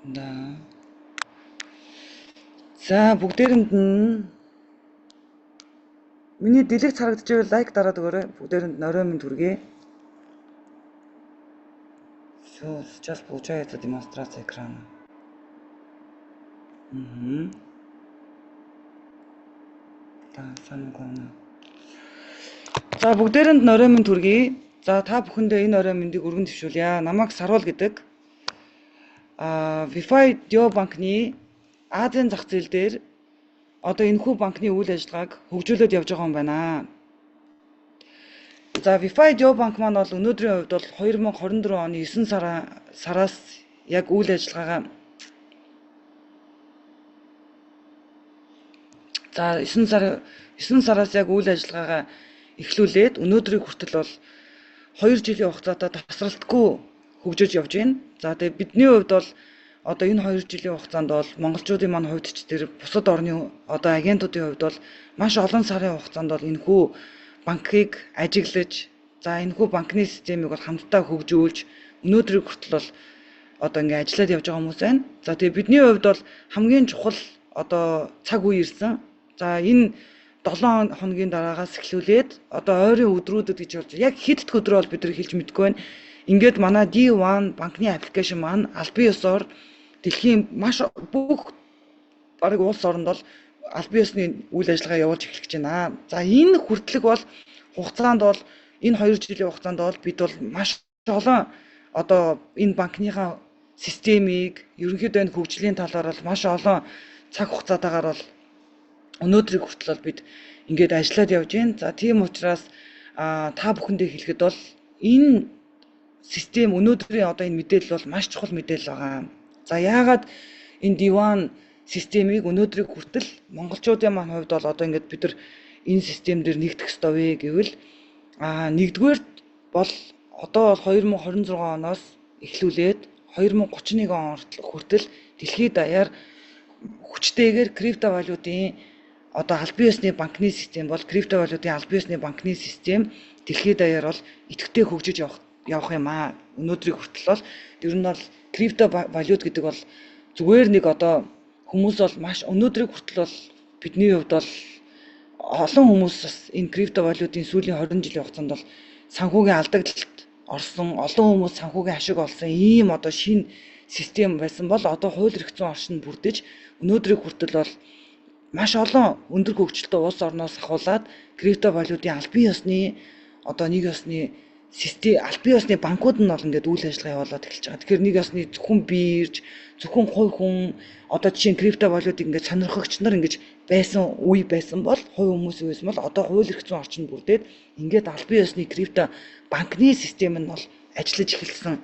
Да. За бүгдээрэнд нь миний дэлгэц харагдаж байвал лайк дараад өгөөрэй. Бүгдээрэнд орой минь хүргэе. Все, сейчас получается демонстрация экрана. Да, самое главное. За бүгдээрэнд орой минь хүргэе. За та бүхэндээ энэ орой мэндийг өргөн дэвшүүлье. Намайг Саруул гэдэг. Wi-Fi Deo банкны Азийн зах зээл дээр одоо энэхүү банкны үйл ажиллагааг хөгжүүлээд явж байгаа юм байна. За Wi-Fi Deo банк маань бол өнөөдрийн хувьд бол 2024 оны 9 сараас яг үйл ажиллагаагаа 9 сараас яг үйл ажиллагаагаа эхлүүлээд өнөөдрийг хүртэл бол 2 жилийн хугацаатай тасралтгүй хөгжиж явж байна. За тэгээ бидний хувьд бол одоо энэ 2 жилийн хугацаанд бол монголчуудын маань хувьд ч тэр бусад орны одоо агентуудын хувьд бол маш олон сарын хугацаанд бол энэхүү банкыг ажиглаж, за энэхүү банкны системийг бол хамтдаа хөгжүүлж өнөөдрийг хүртэл бол одоо ингээ ажиллаад явж байгаа хүмүүс байна. За тэгээ бидний хувьд бол хамгийн чухал одоо цаг үе ирсэн. За энэ 7 хоногийн дараагаас эхлүүлээд одоо ойрын өдрүүдэд гэж болж яг хэд өдөр бол бид нар хэлж мэдэхгүй байна. Ингээд манай D1 банкны аппликейшн маань албан ёсоор дэлхийн маш бүх бараг улс оронд бол албан ёсны үйл ажиллагаа явуулж эхлэх гэж байна. За энэ хүртэлэг бол хугацаанд бол энэ 2 жилийн хугацаанд бол бид бол маш олон одоо энэ банкныхаа системийг ерөнхийдөө энэ хөгжлийн талаар бол маш олон цаг хугацаатаагаар бол өнөөдрийг хүртэл бол бид ингээд ажиллаад явж байна. За тийм учраас та бүхэндээ хэлэхэд бол энэ систем өнөөдрийн одоо энэ мэдээлэл бол маш чухал мэдээлэл байгаа. За яагаад энэ D1 системийг өнөөдрийг хүртэл монголчуудын маань хувьд бол одоо ингээд бид нар энэ систем дээр нэгдэх ёстой вэ гэвэл нэгдүгээр бол одоо 2026 оноос эхлүүлээд 2031 он хүртэл дэлхийд даяар хүчтэйгээр криптовалютын одоо албан ёсны банкны систем бол криптовалютын албан ёсны банкны систем дэлхийд даяар бол идэвхтэй хөгжиж явах юм аа. Өнөөдрийг хүртэл бол ер нь бол криптовалют гэдэг бол зүгээр нэг одоо хүмүүс бол маш өнөөдрийг хүртэл бол бидний хувьд бол олон хүмүүс бас энэ криптовалютын сүүлийн 20 жилийн хугацаанд бол санхүүгийн алдагдлалд орсон, олон хүмүүс санхүүгийн ашиг олсон ийм одоо шинэ систем байсан бол одоо хууль эрх зүйн оршинд бүрдэж өнөөдрийг хүртэл бол маш олон өндөр хөгжилтэй улс орноос ахуулаад криптовалютын албан ёсны одоо нэг ёсны систем албан ёсны банкуд нь бол ингээд үйл ажиллагаа явуулаад эхэлж байгаа. Тэгэхээр нэг ёсны зөвхөн бирж, зөвхөн хувь хүн одоо жишээ нь криптовалютыг ингээд сонирхогч нар ингэж байсан үе байсан бол хувь хүмүүс байсан бол одоо хууль эрх зүйн орчинд бүрдээд ингээд албан ёсны крипто банкны систем нь бол ажиллаж эхэлсэн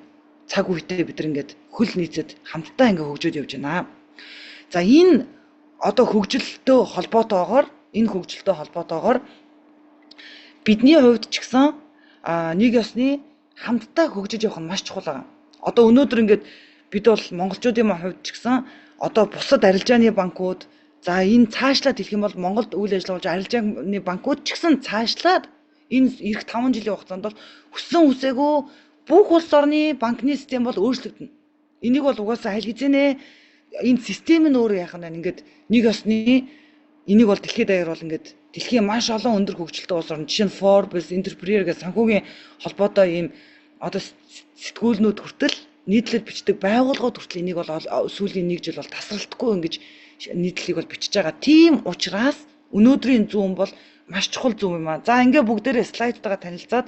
цаг үедээ бид нар ингээд хөл нийцэд хамтдаа ингээд хөгжөөд явж байна. За энэ одоо хөгжилтөө холбоотойгоор бидний хувьд ч гэсэн нэг ёсны хамтдаа хөгжиж явах нь маш чухал байгаа. Одоо өнөөдөр ингээд бид бол монголчуудын маань хувьд ч гэсэн одоо бусад арилжааны банкуд за энэ цаашлаад хэлэх юм бол Монголд үйл ажиллагаа болж арилжааны банкуд ч гэсэн цаашлаад энэ эх 5 жилийн хугацаанд бол хүссэн үсээгүй бүх улс орны банкны систем бол өөрчлөгдөнө. Энийг бол угаасаа аль хэзээ энэ систем нь өөрөө яах нь ингээд нэг ёсны энийг бол дэлхийд даяар бол ингээд дэлхийн маш олон өндөр хөгжилтэй улс орн жишээ нь Forbes, Entrepreneur гэх санхүүгийн холбоотой ийм одоо сэтгүүлнүүд хүртэл нийтлэл бичдэг байгууллагууд хүртэл энийг бол сүүлийн 1 жил бол тасралтгүй ингэж нийтлэлийг бол бичиж байгаа. Тийм учраас өнөөдрийн зүүн бол маш чухал зүүн юм аа. За ингээ бүгдээрээ слайдтайгаа танилцаад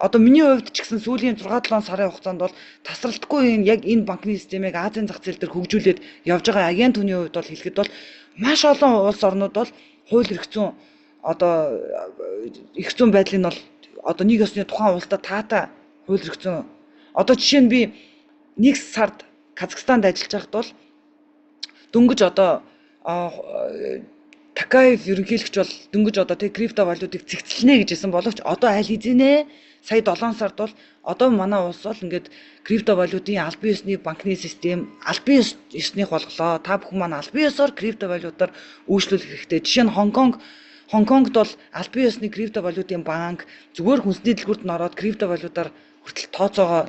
одоо миний хувьд ч гэсэн сүүлийн 6-7 сарын хугацаанд бол тасралтгүй яг энэ банкны системийг Азийн зах зээл дээр хөгжүүлээд явж байгаа агент хүний хувьд бол хэлэхэд бол маш олон улс орнууд бол хууль эрх зүйн одоо эрх зүйн байдлыг нь бол одоо нэг ёсны тухайн улсад таатай хууль эрх зүйн одоо жишээ нь би 1 сард Казахстанд ажиллаж байхад бол дөнгөж одоо Такаев ерөнхийлөгч бол дөнгөж одоо тэг криптовалютыг цэгцлэнэ гэж хэлсэн боловч одоо аль хэзээ сая 7 сард бол одоо манай улс бол ингээд криптовалютын албан ёсны банкны систем албан ёсных болголоо. Та бүхэн маань албан ёсоор криптовалютаар үйлчлүүлэх хэрэгтэй. Жишээ нь Хонконгд бол албан ёсны криптовалютын банк зүгээр хүнсний дэлгүүрт нь ороод криптовалютаар хүртэл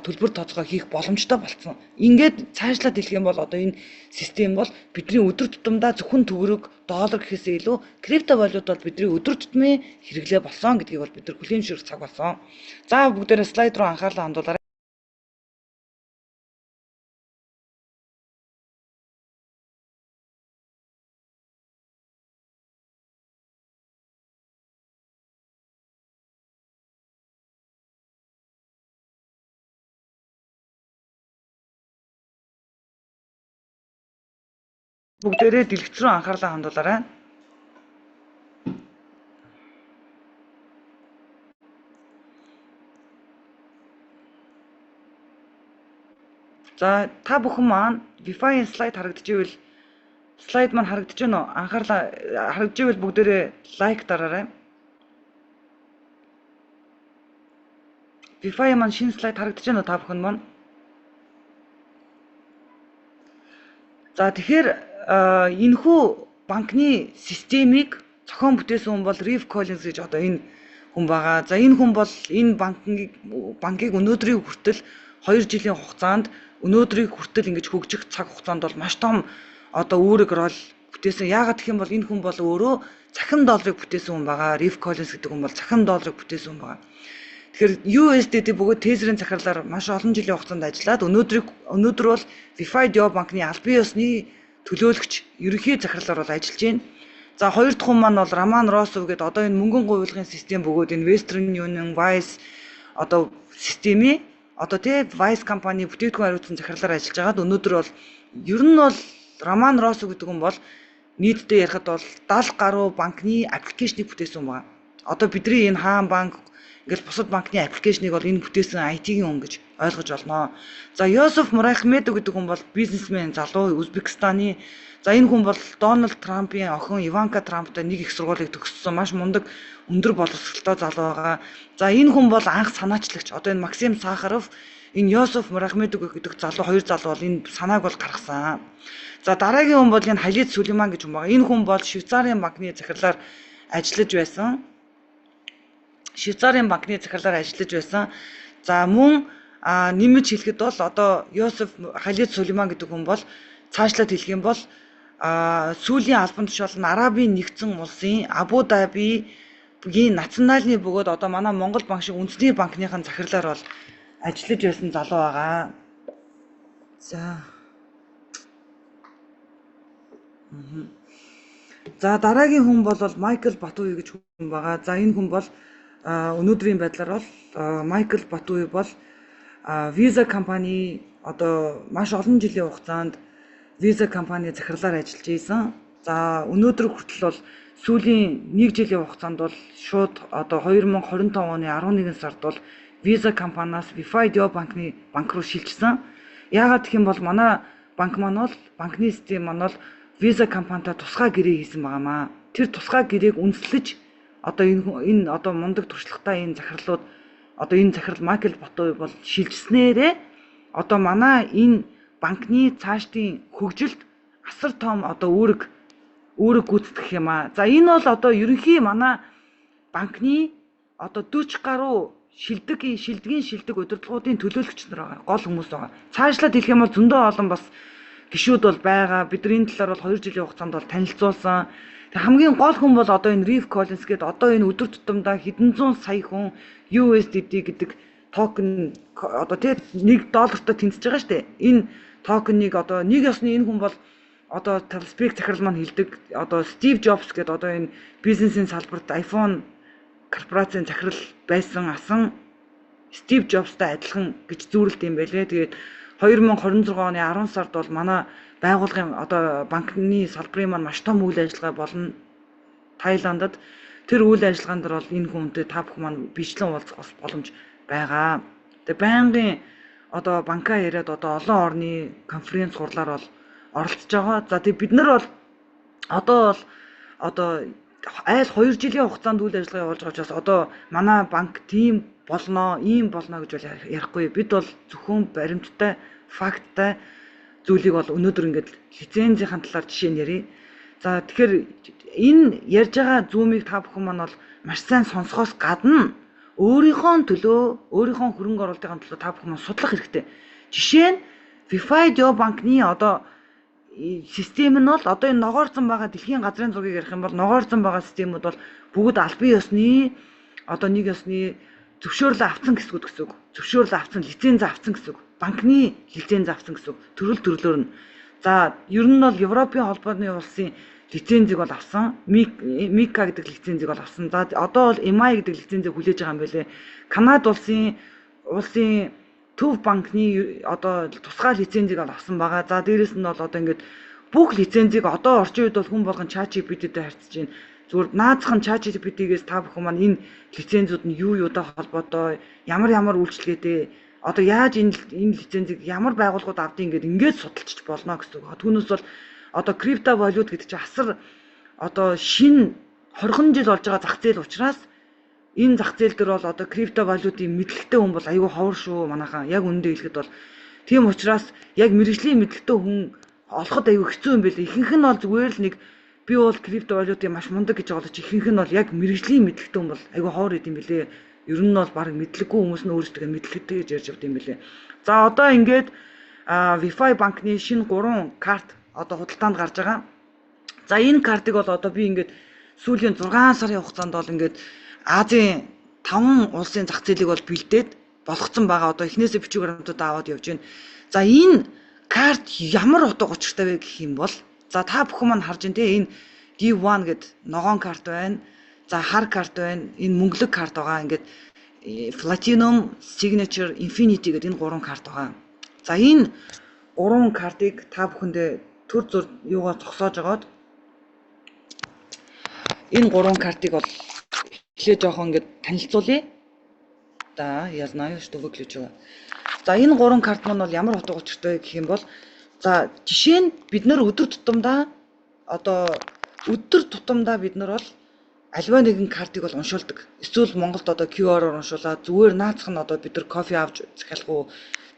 төлбөр тооцоогоо хийх боломжтой болсон. Ингээд цаашлаад хэлэх юм бол одоо энэ систем бол бидний өдөр тутамдаа зөвхөн төгрөг, доллар гэхээсээ илүү криптовалют бол бидний өдөр тутмын хэрэглээ болсон гэдгийг бол бид нар хүлээмжшүүлэх цаг болсон. За бүгдээрээ слайд руу анхаарлаа хандуулаарай. Бүгдээрээ дэлгэц рүү анхаарлаа хандуулаарай. За та бүхэн маань Wi-Fi-ийн слайд харагдчихвэл слайд маань харагдаж байна уу? Анхаарлаа харагдчихвэл бүгдээрээ лайк дараарай. Wi-Fi маань шинэ слайд харагдаж байна уу та бүхэн маань? За тэгэхээр энэхүү банкны системийг зохион бүтээсэн хүн бол Reeve Collins гэж одоо энэ хүн байгаа. За энэ хүн бол энэ банкыг өнөөдрийг хүртэл 2 жилийн хугацаанд өнөөдрийг хүртэл ингэж хөгжих цаг хугацаанд бол маш том одоо үүрэг рол бүтээсэн. Яагаад гэх юм бол энэ хүн бол өөрөө цахим долларыг бүтээсэн хүн байгаа. Reeve Collins гэдэг хүн бол цахим долларыг бүтээсэн хүн байгаа. Тэгэхээр USDT бөгөөд Tether-ийн захирлаар маш олон жилийн хугацаанд ажиллаад өнөөдөр бол DeFi Dio банкны албан ёсны төлөөлөгч ерөнхий захирлаар бол ажиллаж байна. За хоёр дахь хүн маань бол Роман Росов гэдэг одоо энэ мөнгөн гуйвлагын систем бөгөөд энэ Western Union, Wise одоо системийн одоо Wise компани бүтээгдэхүүн хариуцсан захирлаар ажиллаж байгаад өнөөдөр бол ер нь бол Роман Росов гэдэг хүн бол нийтдээ ярихад бол 70 гаруй банкны аппликейшнийг бүтээсэн хүн байна. Одоо бидний энэ хаан банк ингээл бусад банкны аппликейшнийг бол энэ бүтээсэн IT-ийн хүн гэж ойлгож болно. За Йосеф Мурахмедов гэдэг хүн бол бизнесмен залуу Узбекистаны. За энэ хүн бол Дональд Трампын охин Иванка Трамптай нэг их сургуулийг төгссөн маш мундаг өндөр боловсролтой залуу байгаа. За энэ хүн бол анх санаачлагч. Одоо энэ Максим Сахаров, энэ Йосеф Мурахмедов гэдэг хоёр залуу бол энэ санааг бол гаргасан. За дараагийн хүн бол энэ Халид Сүлейман гэж хүн байгаа. Энэ хүн бол Швейцарын банкны захирлаар ажиллаж байсан. Швейцарын банкны захирлаар ажиллаж байсан. За мөн нэмж хэлэхэд бол одоо Йосеф Халид Сүлейман гэдэг хүн бол цаашлаад хэлэх юм бол сүүлийн албан тушаал нь Арабын нэгдсэн улсын Абу Дабигийн национальны бөгөөд одоо манай Монгол банк шиг үндэсний банкныхын захирлаар бол ажиллаж байсан залуу байгаа. За. За дараагийн хүн бол Майкл Батуй гэж хүн байгаа. За энэ хүн бол өнөөдрийн байдлаар бол Майкл Батуй бол Visa компани одоо маш олон жилийн хугацаанд Visa компани захирлаар ажиллаж исэн. За өнөөдөр хүртэл бол сүүлийн 1 жилийн хугацаанд бол шууд одоо 2025 оны 11 сард бол Visa компаниас DeFi Dio банк руу шилжсэн. Яагаад гэх юм бол манай банк маань бол банкны систем маань бол Visa компанитай тусгай гэрээ хийсэн байгаамаа. Тэр тусгай гэрээг үндэслэж одоо энэ одоо мундаг туршлагатай энэ захирлууд одоо энэ захирал Майкл Батуй бол шилжснээрээ одоо манай энэ банкны цаашдын хөгжилд асар том одоо үүрэг гүйцэтгэх юм аа. За энэ бол одоо ерөнхий манай банкны одоо 40 гаруй шилдэг удирдлагуудын төлөөлөгч нар байгаа. Гол хүмүүс байгаа. Цаашлаад хэлэх юм бол зөндөө олон бас гишүүд бол байгаа. Бид нар энэ талаар бол 2 жилийн хугацаанд бол танилцуулсан. Хамгийн гол хүн бол одоо энэ Reeve Collins гэдэг одоо энэ өдөр тутамдаа хэдэн зуун сая хүн USDT гэдэг токен одоо $1 тэнцэж байгаа шүү дээ. Энэ токеныг одоо нэг ёсны энэ хүн бол одоо Talspec захирал маань хэлдэг одоо Steve Jobs гэдэг одоо энэ бизнесийн салбарт iPhone корпорацийн захирал байсан асан Steve Jobsтай адилхан гэж зүйрлэлт юм байлээ. Тэгээд 2026 оны 10 сард бол манай байгууллагын одоо банкны салбарын маань маш том үйл ажиллагаа болно. Таиландд тэр үйл ажиллагаанд бол энэ хүнтэй та бүхэн маань бичлэн уулзах боломж байгаа. Тэгээ байнгын одоо банкаа яриад одоо олон орны конференц хурлаар бол оролцож байгаа. За тэгээ бид нар бол одоо айл 2 жилийн хугацаанд үйл ажиллагаа явуулж байгаа учраас одоо манай банк тийм болно, ийм болно гэж бол ярихгүй. Бид бол зөвхөн баримттай, факттай зүйлийг бол өнөөдөр ингээд лицензийн талаар жишээ нь ярив. За тэгэхээр энэ ярьж байгаа зүүмийг та бүхэн маань бол маш сайн сонсохоос гадна өөрийнхөө төлөө өөрийнхөө хөрөнгө оруулалтын төлөө та бүхэн судлах хэрэгтэй. Жишээ нь Wi-Fi Geo банкны одоо систем нь бол одоо энэ ногоорцсон байгаа дэлхийн газрын зургийг ярих юм бол ногоорцсон байгаа системүүд бол бүгд албан ёсны одоо нэг ёсны зөвшөөрөл авсан гэсгүүд гэсэн үг. Зөвшөөрөл авсан, лиценз авсан гэсэн үг. Банкны лиценз авсан гэсэн үг. Төрөл төрлөөр нь. За, ер нь бол Европын холбооны улсын лицензийг бол авсан. Мика гэдэг лицензийг бол авсан. За, одоо бол MI гэдэг лицензийг хүлээж байгаа юм байлээ. Канада улсын төв банкны одоо тусгай лицензийг бол авсан байгаа. За, дээрэс нь бол одоо ингээд бүх лицензийг одоо орчин үед бол хүн болгон ChatGPT-тэй харьцаж байна. Зүгээр наазхан ChatGPT-гээс та бүхэн маань энэ лицензүүд нь юутай холбоотой, ямар үйлчлэгээтэй, одоо яаж энэ лицензийг ямар байгууллагууд авдгийг ингээд судалчих болно гэсэн үг. Түүнээс бол одоо криптовалют гэдэг чинь асар одоо шинэ 20 жил болж байгаа зах зээл учраас энэ зах зээл дээр бол одоо криптовалютын мэдлэгтэй хүн бол аюу ховор шүү манайхаа. Яг үнэндээ хэлэхэд бол тийм учраас яг мэрэгжлийн мэдлэгтэй хүн олоход аюу хэцүү юм байлээ. Ихэнх нь бол зүгээр л нэг би бол криптовалютыг маш мундаг гэж бодож ихэнх нь бол яг мэрэгжлийн мэдлэгтэй хүн бол аюу ховор идэм билээ. Ер нь бол баг мэдлэггүй хүмүүс нь өөрсдөө мэдлэгтэй гэж ярьж авд юм билээ. За одоо ингээд Wi-Fi банкны шинэ 3 карт одоо худалдаанд гарч байгаа. За энэ картыг бол одоо би ингээд сүүлийн 6 сарын хугацаанд бол ингээд Азийн 5 улсын зах зээлийг бол бэлдээд болгоцсон байгаа. Одоо эхнээсээ бичиг баримтууд аваад явж байна. За энэ карт ямар утга учиртай вэ гэх юм бол за та бүхэн маань харж байна те энэ D1 гэд ногоон карт байна. За хар карт байна. Энэ мөнгөлөг карт байгаа. Ингээд Platinum, Signature, Infinity гэдэг энэ 3 карт байгаа. За энэ 3 картыг та бүхэндээ төр зур юугаар зогсоож агаад энэ 3 картыг бол эхлээ жоохон ингээд танилцуулъя. Да, я знаю, что выключила. За энэ 3 карт маань бол ямар утга учиртай гэх юм бол за жишээ нь бид нэр өдөр тутамдаа бид нар бол альва нэгэн картыг бол уншуулдаг. Эсвэл Монголд одоо QR-оор уншуулаад зүгээр наацх нь одоо бид нар кофе авч захиалах уу.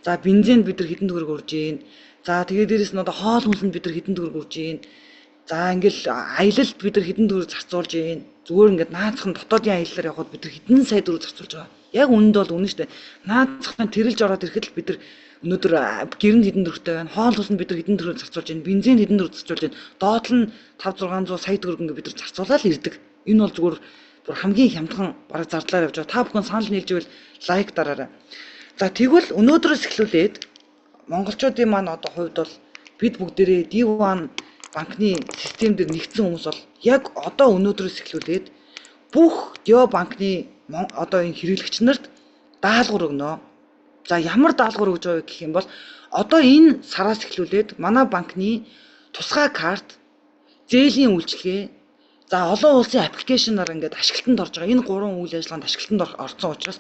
За бензинд бид нар хэдэн төгрөг урж ийн. За тэгээд дээрэс нь одоо хоол хүнсэнд бид нар хэдэн төгрөг урж ийн. За ингээл аялалд бид нар хэдэн төгрөг зарцуулж ийн. Зүгээр ингээд наацх нь дотоодын аяллаар явхад бид нар хэдэн сая төгрөг зарцуулж байгаа. Яг үнэнд бол үнэн шүү дээ. Наацх нь тэрэлж ороод ирэхэд л бид нар өнөөдөр гэрэн хэдэн төгрөгтэй байна. Хоол хүнсэнд бид нар хэдэн төгрөг зарцуулж ийн. Бензин хэдэн төгрөг зарцуулж ийн. Доод нь 500-600 сая төгрөг ингээд бид нар зарцуулаад л ирдэг. Энэ бол зүгээр хамгийн хямдхан бараг зардлаар явж байгаа. Та бүхэн санал нийлж ивэл лайк дараарай. За тэгвэл өнөөдрөөс эхлүүлээд монголчуудын маань одоо хувьд бол бид бүгдээрээ D1 банкны систем дээр нэгдсэн хүмүүс бол яг одоо өнөөдрөөс эхлүүлээд бүх Geo банкны одоо энэ хэрэглэгч нарт даалгавар өгнө. За ямар даалгавар өгж байгаа гэх юм бол одоо энэ сараас эхлүүлээд манай банкны тусгай карт, зээлийн үйлчилгээ, за олон улсын аппликейшнаар ингээд ашиглалтанд орж байгаа. Энэ 3 үйл ажиллагаанд ашиглалтанд орсон учраас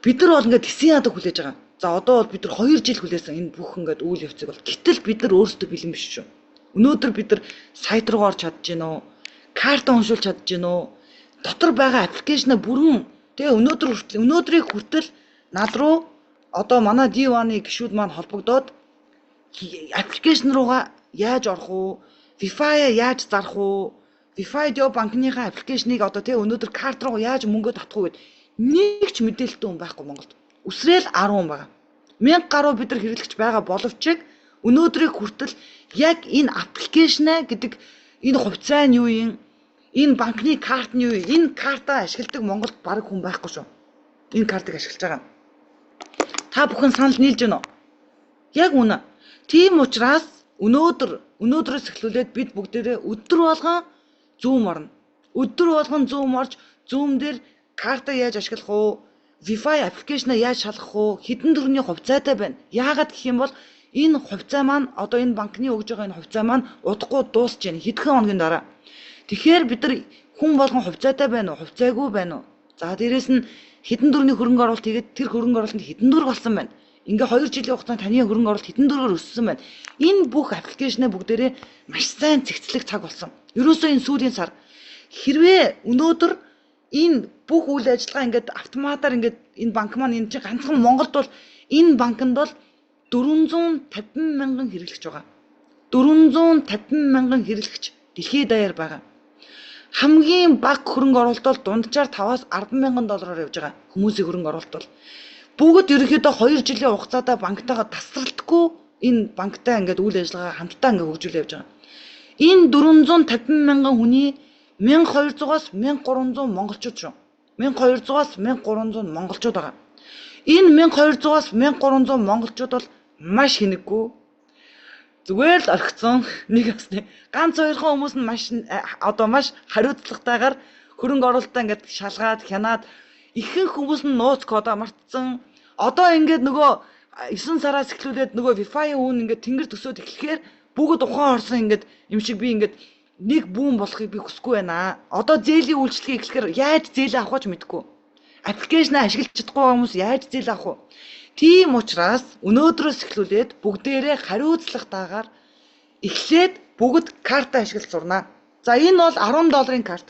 бид нар бол ингээд тесын ядаг хүлээж байгаа. За одоо бол бид нар 2 жил хүлээсэн энэ бүх ингээд үйл явцыг бол гэтэл бид нар өөрсдөө бэлэн биш шүү. Өнөөдөр бид нар сайт руу орж чадж гин үү? Карта уншуулж чадж гин үү? Дотор байгаа аппликейшнаа бүрэн тэгээ өнөөдрийг хүртэл над руу одоо манай D1-ы гишүүд маань холбогдоод аппликейшн руугаа яаж орох уу? Wi-Fi яаж зарах уу? Wi-Fi Geo банкныхаа аппликейшнийг одоо тэгээ өнөөдөр карт руу яаж мөнгө татах уу гэд нэг ч мэдээлэлтэй хүн байхгүй Монголд. Үсрээл 10 хүн байгаа. 1000 гаруй бид нар хэрэглэгч байгаа боловч өнөөдрийг хүртэл яг энэ аппликейшнаа гэдэг энэ хувьцаа нь юу юм? Энэ банкны карт нь юу юм? Энэ картаа ашигладаг Монголд бараг хүн байхгүй шүү. Энэ картыг ашиглаж байгаа. Та бүхэн санал нийлж байна уу? Яг үнэ. Тийм учраас өнөөдрөөс эхлүүлээд бид бүгдээрээ өдөр болгон Zoom орно. Өдөр болгон Zoom орж Zoom дээр карта яаж ашиглах уу? Wi-Fi аппликейшнаа яаж шалгах уу? Хэдэн төгрөгийн хувьцаатай байна. Яагаад гэх юм бол энэ хувьцаа маань одоо энэ банкны өгж байгаа энэ хувьцаа маань удахгүй дуусч байна. Хэдхэн хоногийн дараа. Тэгэхээр бид нар хүн болгон хувьцаатай байна уу? Хувьцаагүй байна уу? За дээрэс нь хэдэн төгрөгийн хөрөнгө оруулалт хийгээд тэр хөрөнгө оруулалтанд хэдэн төгрөг болсон байна. Ингээ 2 жилийн хугацаанд таны хөрөнгө оруулалт хэдэн төгрөгөөр өссөн байна. Энэ бүх аппликейшнээ бүгдээрээ маш сайн цэгцлэх цаг болсон. Ерөөсөө энэ сүүлийн сар хэрвээ өнөөдөр энэ бүх үйл ажиллагаа ингээд автоматар ингээд энэ банк маань энэ чинь ганцхан Монголд бол энэ банкнд бол 450 мянган хэрэглэгч байгаа. 450 мянган хэрэглэгч дэлхийд даяар байгаа. хамгийн бага хөрөнгө оруулалт бол дунджаар 5-аас 10 мянган доллараар явж байгаа хүмүүсийн хөрөнгө оруулалт бол бүгд ерөнхийдөө 2 жилийн хугацаатаа банктайгаа тасралтгүй энэ банктай ингээд үйл ажиллагаа хамтдаа ингээд хөгжүүлж явж байгаа. Энэ 450 мянган хүний 1200-аас 1300 монголчууд шүү. 1200-аас 1300 монголчууд байгаа. Энэ 1200-аас 1300 монголчууд бол маш хинэггүй. Зүгээр л орхицсон нэг басны ганц хоёрхан хүмүүс нь маш хариуцлагатайгаар хөрөнгө оруулалтаа ингээд шалгаад хянаад ихэнх хүмүүс нь нууц кодоо мартсан. Одоо ингээд нөгөө 9 сараас эхлүүлээд нөгөө Wi-Fi үн ингээд тэнгэр төсөөд эхлэхээр бүгд ухаан орсон ингээд юм шиг би ингээд нэг бүүн болохыг би хүсэхгүй байна. Одоо зээлийн үйлчлэгийг эхлэхээр яаж зээлээ авах ч мэдэхгүй. Аппликейшнээ ашиглаж чадахгүй хүмүүс яаж зээл авах вэ? Тийм учраас өнөөдрөөс эхлүүлээд бүгдээрээ хариуцлагатайгаар эхлээд бүгд карта ашиглаж сурнаа. За энэ бол $10 карт.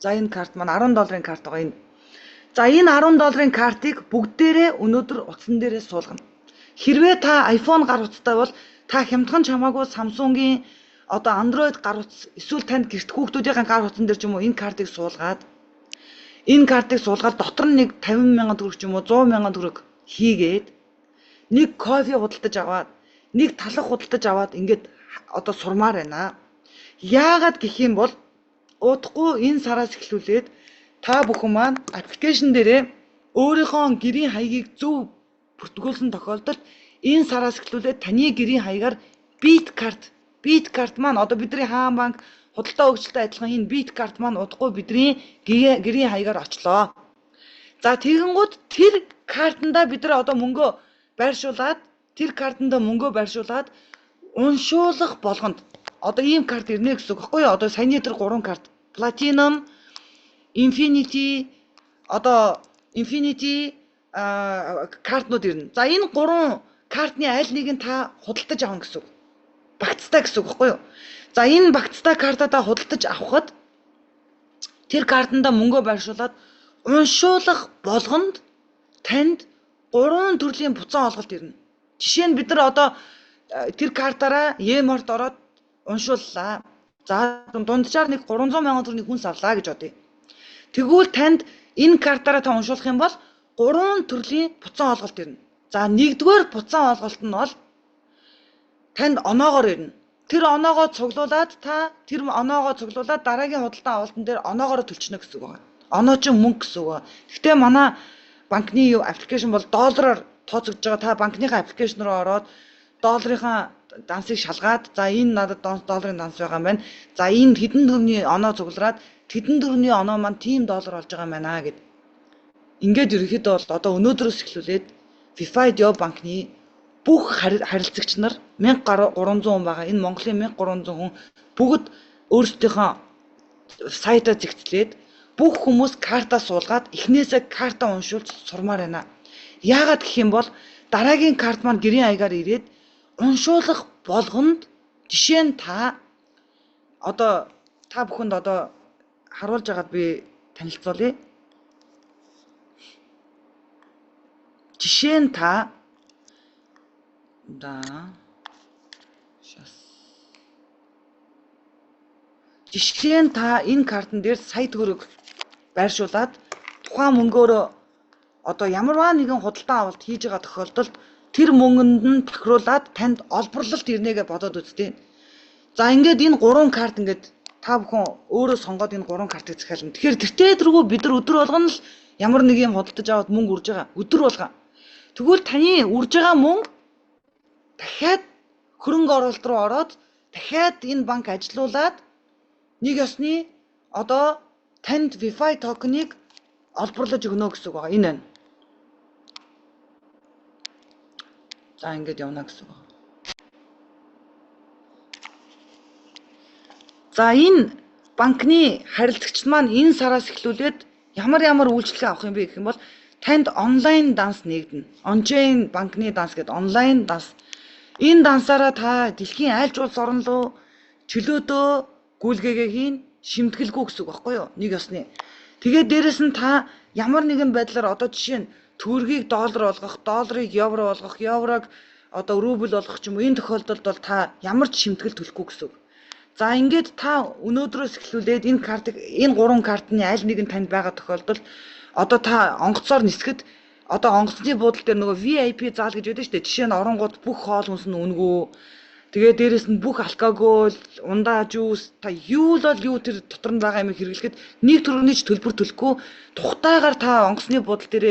За энэ карт маань $10 карт байгаа энэ. За энэ $10 картыг бүгдээрээ өнөөдөр утсан дээрээ суулгана. Хэрвээ та iPhone гар утастай бол та хямдхан чамаагүй Samsung-ийн одоо Android гар утас эсвэл танд гэрт хүүхдүүдийн гар утсан дээр ч юм уу энэ картыг суулгаад дотор нь нэг 50 мянган төгрөг ч юм уу 100 мянган төгрөг хийгээд нэг кофе худалдаж аваад нэг талах худалдаж аваад ингээд одоо сурмаар байна. Яагаад гэх юм бол удахгүй энэ сараас эхлүүлээд та бүхэн маань аппликейшн дээрээ өөрийнхөө гэрийн хаягийг зөв бүртгүүлсэн тохиолдолд энэ сараас эхлүүлээд таны гэрийн хаягаар Бит карт маань одоо бидний хаан банк худалдаа хөгжилтэй адилхан энэ Бит карт маань удахгүй бидний гэрийн хаягаар очлоо. За тэгэнгүүт тэр картанда бид нар одоо мөнгөө байршуулад уншуулах болгонд одоо ийм карт ирнэ гэсэн үг байхгүй юу? Одоо саяны тэр 3 карт Platinum, Infinity картнууд ирнэ. За энэ 3 картны аль нэг нь та худалдаж авах гэсэн үг. Багцтай гэсэн үг байхгүй юу? За энэ багцтай картаа худалдаж авахад тэр картанда мөнгөө байршуулад уншуулах болгонд танд 3 төрлийн буцаан олголт ирнэ. Жишээ нь бид нар одоо тэр картаараа Emort ороод уншууллаа. За дунджаар нэг 300 мянган төгрөгийн хүнс авлаа гэж бодъё. Тэгвэл танд энэ картаараа та уншуулах юм бол 3 төрлийн буцаан олголт ирнэ. За нэгдүгээр буцаан олголт нь бол танд оноогоор ирнэ. Тэр оноогоо цуглуулад дараагийн худалдан авалтан дээр оноогоор төлчихнө гэсэн үг байна. Оноо чинь мөнгө гэсэн үг. Гэхдээ манай банкны аппликейшн бол доллараар тооцогдож байгаа. Та банкныхаа аппликейшн руу ороод долларынхаа дансыг шалгаад за энэ надад долларын данс байгаа юм байна. За энэ хэдэн төгрөгийн оноо цуглараад хэдэн төгрөгийн оноо маань тийм доллар болж байгаа юм байна гэд. Ингээд ерөөхдөө бол одоо өнөөдрөөс эхлүүлээд Wi-Fi банкны бүх харилцагч нар 1300 хүн байгаа. Энэ Монголын 1300 хүн бүгд өөрсдийнхөө сайтаа зэгцлээд бүх хүмүүс картаа суулгаад эхнээсээ карта уншуулж сурмаар байна. Яагаад гэх юм бол дараагийн карт маань гэрийн хаягаар ирээд уншуулах болгонд жишээ нь та бүхэнд одоо харуулж байгаад би танилцуулъя. Жишээ нь та энэ картан дээр сая төгрөг байршуулад тухайн мөнгөөрөө одоо ямарваа нэгэн худалдан авалт хийж байгаа тохиолдолд тэр мөнгөнд нь тохируулаад танд олборлолт ирнэгээ бодоод үзтээ. За ингээд энэ 3 карт ингээд та бүхэн өөрөө сонгоод энэ 3 картыг захиална. Тэгэхээр тэртээ тэргүй бид нар өдөр болгоно л ямар нэг юм худалдаж аваад мөнгө үрж байгаа. Өдөр болгоо. Тэгвэл таны үрж байгаа мөнгө дахиад хөрөнгө оруулалт руу ороод дахиад энэ банк ажилуулад нэг ёсны одоо танд Wi-Fi токеныг олборлож өгнө гэсэн үг байгаа. Энэ байна. За ингэж явна гэсэн үг. За энэ банкны харилцагч маань энэ сараас эхлүүлээд ямар үйлчлэг авах юм бэ гэх юм бол танд онлайн данс нэгдэнэ. On-chain банкны данс гэдэг онлайн данс. Энэ дансаараа та дэлхийн аль ч улс орн руу чөлөөдөө гүйлгээгээ хийн шимтгэлгүй гэсэн үг байхгүй юу? Нэг ёсны. Тэгээд дээрэс нь та ямар нэгэн байдлаар одоо жишээ нь төгрөгийг доллар болгох, долларыг евро болгох, еврог одоо рубль болгох ч юм уу энэ тохиолдолд бол та ямар ч шимтгэл төлөхгүй гэсэн үг. За ингээд та өнөөдрөөс эхлүүлээд энэ картыг энэ 3 картны аль нэг нь танд байгаа тохиолдолд одоо та онгоцоор нисгэд одоо онгоцны буудлын дээр нөгөө VIP заал гэж байдаг шүү дээ. Жишээ нь оронгууд бүх хоол хүнс нь өнгөө. Тэгээ дээрэс нь бүх алкогол, ундаа, жуус та юу л бол юу тэр дотор нь байгаа юм хэрэглэхэд нэг төгрөгийн ч төлбөр төлөхгүй тухтайгаар та онгоцны буудлын дээр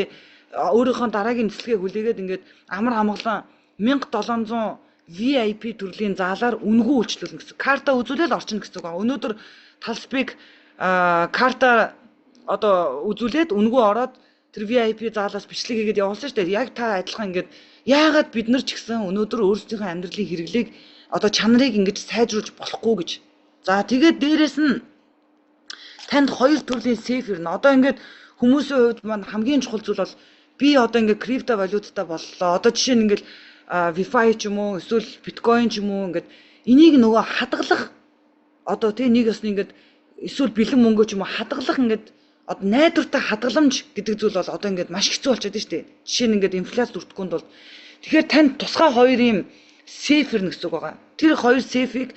өөрийнхөө дараагийн нислэгээ хүлээгээд ингээд амар хамглан 1700 VIP төрлийн заалаар үнгүү үйлчлүүлнэ гэсэн. Карта үзүүлэл орчин гэсэн үг. Өнөөдөр талспиг карта одоо үзүүлээд үнгүү ороод тэр VIP заалаас бичлэг хийгээд явуулсан шүү дээ. Яг та адилхан ингээд яагаад бид нар ч гэсэн өнөөдөр өөрсдийнхөө амьдралын хэрэглийг одоо чанарыг ингэж сайжруулж болохгүй гэж. За тэгээд дээрэс нь танд 2 төрлийн сейф ирнэ. Одоо ингээд хүмүүсийн хувьд маань хамгийн чухал зүйл бол би одоо ингээд крипто валютатай боллоо. Одоо жишээ нь ингээд VeFi ч юм уу эсвэл биткойн ч юм уу ингээд энийг нөгөө хадгалах одоо тий нэг ёсны ингээд эсвэл бэлэн мөнгө ч юм уу хадгалах ингээд одоо найдвартай хадгаламж гэдэг зүйл бол одоо ингээд маш хэцүү болчиход байна шүү дээ. Жишээ нь ингээд инфляц дүртгэнд бол тэгэхээр танд тусгай 2 юм сейф ирнэ гэсэн үг байгаа. Тэр 2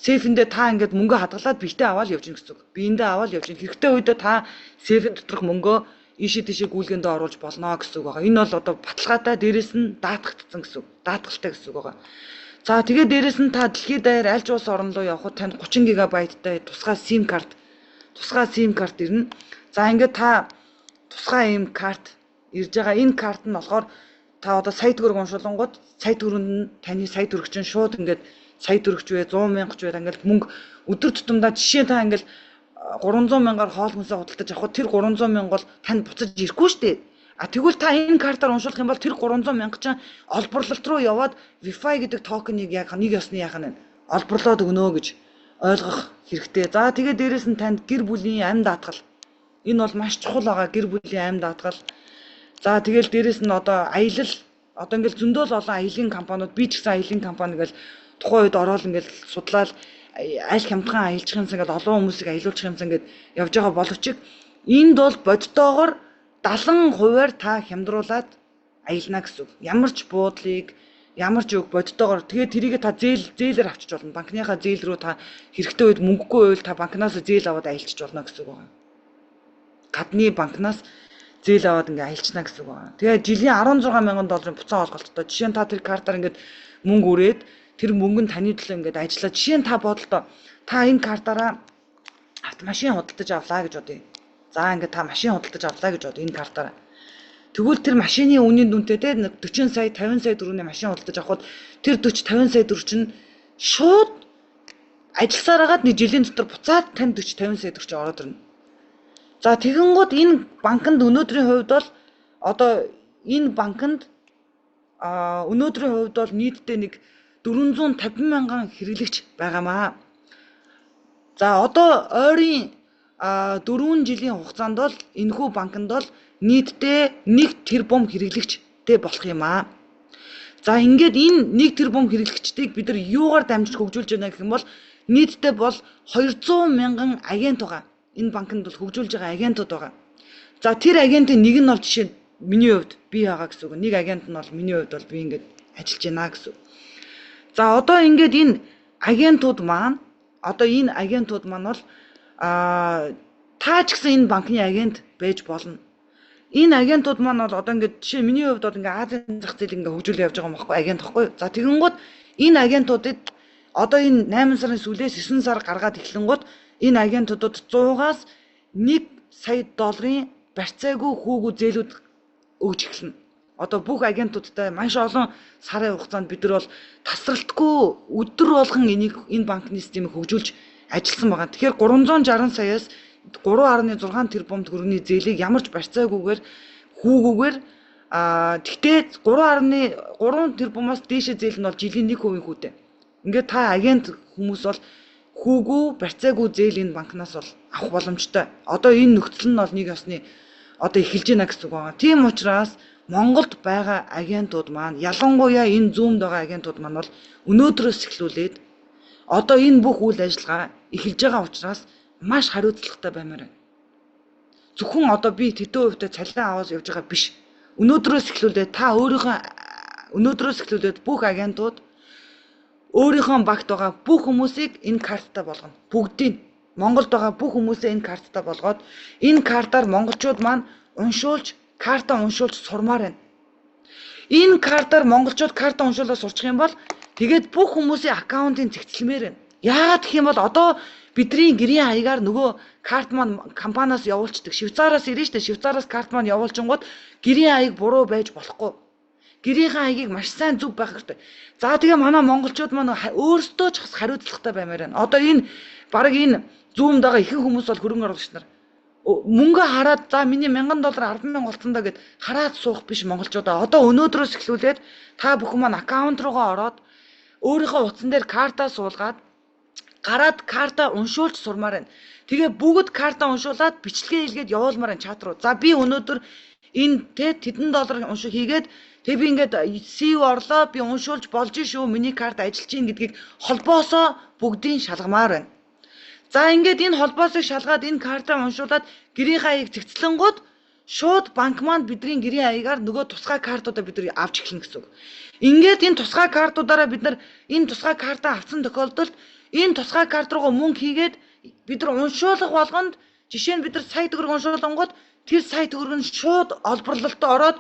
сейфэндээ та ингээд мөнгө хадгалаад бэлтээ аваад явж гин гэсэн үг. Биендээ аваад явж гин. Хэрэгтэй үедээ та сейфэн доторх мөнгөө ийшээ тийшээ гүйлгэндээ оруулж болно гэсэн үг байгаа. Энэ бол одоо баталгаатай дээрэс нь даатгагдсан гэсэн үг. Даатгалтай гэсэн үг байгаа. За тэгээд дээрэс нь та дэлхийд даяар аль ч улс орн руу явхад танд 30 ГБ-тай тусгай SIM карт ирнэ. За ингээд та тусгай ийм карт ирж байгаа. Энэ карт нь болохоор та одоо сая төгрөг уншуулгууд сая төгрөнд нь таны сая төгрөг чинь шууд ингээд сая төгрөгч вэ 100 мянга ч вэ ингээд мөнгө өдөр тутамдаа жишээ та ингээд 300 мянгаар хоол хүнсээ худалдаж авах тэр 300 мянга бол танд буцаж ирэхгүй шүү дээ. А тэгвэл та энэ картаар уншуулах юм бол тэр 300 мянга чинь олборлолт руу яваад VeFi гэдэг токеныг яг нэг ёсны яах нь олборлоод өгнө гэж ойлгох хэрэгтэй. За тэгээд дээрэс нь танд гэр бүлийн амь даатгал. Энэ бол маш чухал байгаа гэр бүлийн амь даатгал. За тэгэл дээрэс нь одоо аялал одоо ингээл зөндөө л олон аялын компаниуд би ч гэсэн аялын компани гэл тухайн үед ороод ингээл судлаад аль хямдхан аялчих юмсан ингээд олон хүмүүсийг аялуулчих юмсан ингээд явж байгаа боловч энд бол бодтоогоор 70%-аар та хямдруулаад аялна гэсэн үг. Ямар ч буудлыг ямар ч үг бодтоогоор тэгээд тэрийг та зээлээр авчиж болно. Банкныхаа зээл рүү та хэрэгтэй үед мөнгөгүй байвал та банкнаас зээл аваад аялчих болно гэсэн үг байна. Гадны банкнаас зээл аваад ингээ аялчна гэсэн үг байна. Тэгээд жилийн 16 мянган долларын буцаа олголттой. Жишээ нь та тэр картаар ингээд мөнгө өрөөд тэр мөнгө нь таны төлөө ингээд ажиллаа. Жишээ нь та бодлоо. Та энэ картаараа автомашин худалдаж авлаа гэж бодъё. За ингээд та машин худалдаж авлаа гэж бодъё энэ картаараа. Тэгвэл тэр машины үнийн дүнтэй те 40 сая 50 сая төгрөгийн машин худалдаж авахд тэр 40 50 сая төгрөг чинь шууд ажилласаар хагаад нэг жилийн дотор буцаад танд 40 50 сая төгрөг ороод ирнэ. За тэгэнгүүт энэ банкнд өнөөдрийн хувьд бол одоо энэ банкнд өнөөдрийн хувьд бол нийтдээ нэг 450 мянган хэрэглэгч байгаамаа. За одоо ойрын 4 жилийн хугацаанд бол энэхүү банкнд бол нийтдээ 1 тэрбум хэрэглэгчтэй болох юм аа. За ингээд энэ 1 тэрбум хэрэглэгчдийг бид нар юугаар дамжиж хөгжүүлж байна гэх юм бол нийтдээ бол 200 мянган агент байгаа. Энэ банкнд бол хөгжүүлж байгаа агентууд байгаа. За тэр агентын нэг нь бол жишээ миний хувьд би байгаа гэсэн үг. Нэг агент нь бол миний хувьд бол би ингээд ажиллаж байна гэсэн үг. За одоо ингээд энэ агентууд маань бол таа ч гэсэн энэ банкны агент байж болно. Энэ агентууд маань бол одоо ингээд жишээ миний хувьд бол ингээд Азийн зах зээлийг ингээд хөгжүүлж явж байгаа юм баггүй агент баггүй. За тэгэнгүүт энэ агентуудад одоо энэ 8 сарын сүүлээс 9 сар гаргаад эхлэнгүүт энэ агентуудад 100-аас 1 сая долларын барьцаагүй хүүгүү зээлүүд өгж эхэлнэ. Одоо бүх агентуудтай маш олон сарын хугацаанд бид нар бол тасралтгүй өдөр болгон энэ банкны системийг хөгжүүлж ажилласан байгаа. Тэгэхээр 360 саяас 3.6 тэрбум төгрөгийн зээлийг ямар ч барьцаагүйгээр хүүгүүгээр тэгтээ 3 тэрбумаас дээшээ зээл нь бол жилийн 1% хүүтэй. Ингээд та агент хүмүүс бол хүүгүү барьцаагүй зээл энэ банкнаас бол авах боломжтой. Одоо энэ нөхцөл нь бол нэг ёсны одоо эхэлж байна гэсэн үг байна. Тийм учраас Монголд байгаа агентууд маань ялангуяа энэ Zoom-д байгаа агентууд маань бол өнөөдрөөс эхлүүлээд одоо энэ бүх үйл ажиллагаа эхэлж байгаа учраас маш хариуцлагатай баймаар байна. Зөвхөн одоо би тэдэн хувьтай цалин аваад явж байгаа биш. Өнөөдрөөс эхлүүлээд бүх агентууд өөрийнхөө багт байгаа бүх хүмүүсийг энэ карттай болгоно. Бүгдийг Монголд байгаа бүх хүмүүсээ энэ карттай болгоод энэ картаар монголчууд маань уншуулж, карта уншуулж сурмаар байна. Энэ картаар монголчууд карта уншуулаад сурчих юм бол тэгээд бүх хүмүүсийн аккаунтын зэгцлэмээр байна. Яагаад гэх юм бол одоо бидний гэрийн хаягаар нөгөө карт маань компаниас явуулцдаг. Швейцараас ирнэ шүү дээ. Швейцараас карт маань явуулчингууд гэрийн хаяг буруу байж болохгүй. Гэрийн хаягийг маш сайн зөв байх хэрэгтэй. За тэгээ манай монголчууд маань өөрсдөө ч бас хариуцлагатай баймаар байна. Одоо энэ баг энэ зүүмд байгаа ихэнх хүмүүс бол хөрөнгө оруулагч нар мөнгө хараад за миний $1000 100000 болцсон да гэд хараад суух биш монголчуудаа. Одоо өнөөдрөөс эхлүүлээд та бүхэн маань аккаунт руугаа ороод өөрийнхөө утсан дээр карта суулгаад гараад карта уншуулж сурмаар байна. Тэгээ бүгд карта уншуулад бичлэгээ хийлгээд явуулмаар байна чат руу. За би өнөөдөр энэ тэдэн доллар унших хийгээд тэгээ би ингээд CEO орлоо би уншуулж болж шүү миний карт ажиллаж чинь гэдгийг холбоосоо бүгдийг шалгамаар байна. За ингээд энэ холбоосыг шалгаад энэ картаа уншуулад гэрийн хаягийг цэгцлэнгууд шууд банк маань бидний гэрийн хаягаар нөгөө тусгай картуудаа бид нар авч эхлэх гэсэн үг. Ингээд энэ тусгай картуудаараа бид нар энэ тусгай картаа авсан тохиолдолд энэ тусгай карт руугаа мөнгө хийгээд бид нар уншуулга болгонд жишээ нь бид нар сая төгрөг уншуулгангууд тэр сая төгрөг нь шууд олборлолтод ороод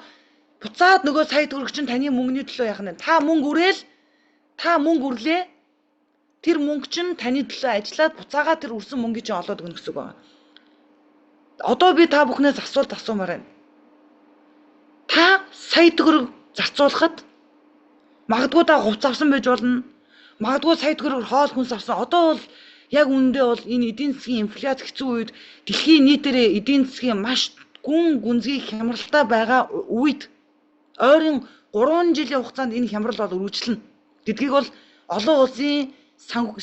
буцаад нөгөө сая төгрөг чинь таны мөнгөний төлөө яах нь та мөнгө үрээл та мөнгө үрлээ тэр мөнгө чинь таны төлөө ажиллаад буцаагаа тэр үрсэн мөнгөийг чинь олоод өгнө гэсэн үг байна. Одоо би та бүхнээс асуулт асуумаар байна. Та сая төгрөг зарцуулахад магадгүй та хувц авсан байж болно. Магадгүй сая төгрөг хоол хүнс авсан. Одоо бол яг үүндээ бол энэ эдийн засгийн инфляц хэцүү үед дэлхийн нийтээрээ эдийн засгийн маш гүн гүнзгий хямралтай байгаа үед ойрын 3 жилийн хугацаанд энэ хямрал бол үргэлжлэнэ гэдгийг бол олон улсын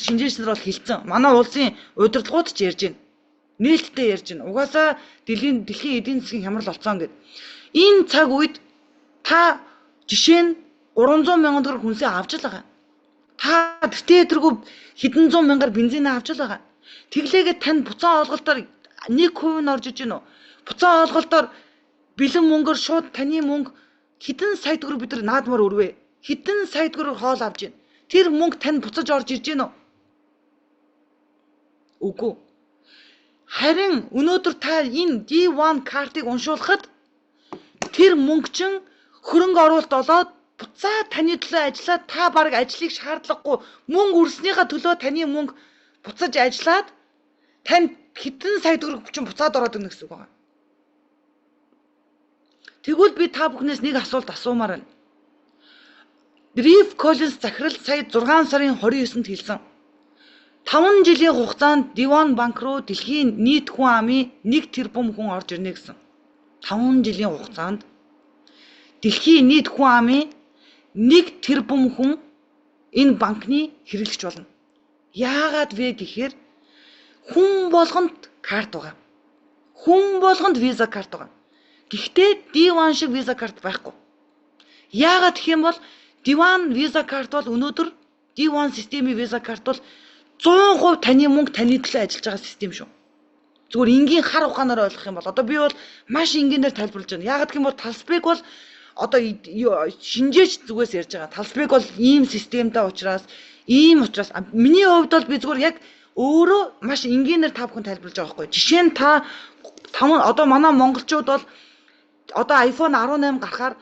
шинжээчнэр бол хэлсэн. Манай улсын удирдлагууд ч ярьж байна. Нээлттэй ярьж байна. Угаасаа дэлхийн эдийн засгийн хямрал болцсон гэд. Энэ цаг үед та жишээ нь 300 мянган төгрөг хүнсээ авч л байгаа. Та тэртээ тэргүй хэдэн зуун мянгаар бензин авч л байгаа. Тэглээгээд танд буцаан олголтоор 1% нь орж иж гинөө. Буцаан олголтоор бэлэн мөнгөөр шууд таны мөнгө хэдэн сая төгрөг бид нар наадмаар өрвөө. Хэдэн сая төгрөг хоол авч гин. Тэр мөнгө танд буцаж орж ирж гинөө. Үгүй. Харин өнөөдөр та энэ D1 картыг уншуулхад тэр мөнгө чинь хөрөнгө оруулалт болоод буцаа таны төлөө ажиллаад та баг ажлыг шаардлагагүй мөнгө үрснийхаа төлөө таны мөнгө буцаж ажиллаад танд хэдэн сая төгрөг чинь буцаад ороод ирнэ гэсэн үг байна. Тэгвэл би та бүхнээс нэг асуулт асуумаар байна. Дриф Коллинс захирал сая 6 сарын 29-нд хэлсэн. 5 жилийн хугацаанд D1 банк руу дэлхийн нийт хүн амын 1 тэрбум хүн орж ирнэ гэсэн. 5 жилийн хугацаанд дэлхийн нийт хүн амын 1 тэрбум хүн энэ банкны хэрэглэгч болно. Яагаад вэ гэхээр хүн болгонд карт байгаа. Хүн болгонд виза карт байгаа. Гэхдээ D1 шиг виза карт байхгүй. Яагаад гэх юм бол D1 виза карт бол өнөөдөр D1 системийн виза карт бол 100% таны мөнгө таны төлөө ажиллаж байгаа систем шүү. Зүгээр энгийн хар ухаанаар ойлгох юм бол одоо би бол маш энгийнээр тайлбарлаж байна. Яагаад гэх юм бол Талсбек бол одоо шинжээч зүгээс ярьж байгаа. Талсбек бол ийм системтэй учраас миний хувьд бол би зүгээр яг өөрөө маш энгийнээр та бүхэн тайлбарлаж байгаа байхгүй. Жишээ нь та одоо манай монголчууд бол одоо iPhone 18 гарахаар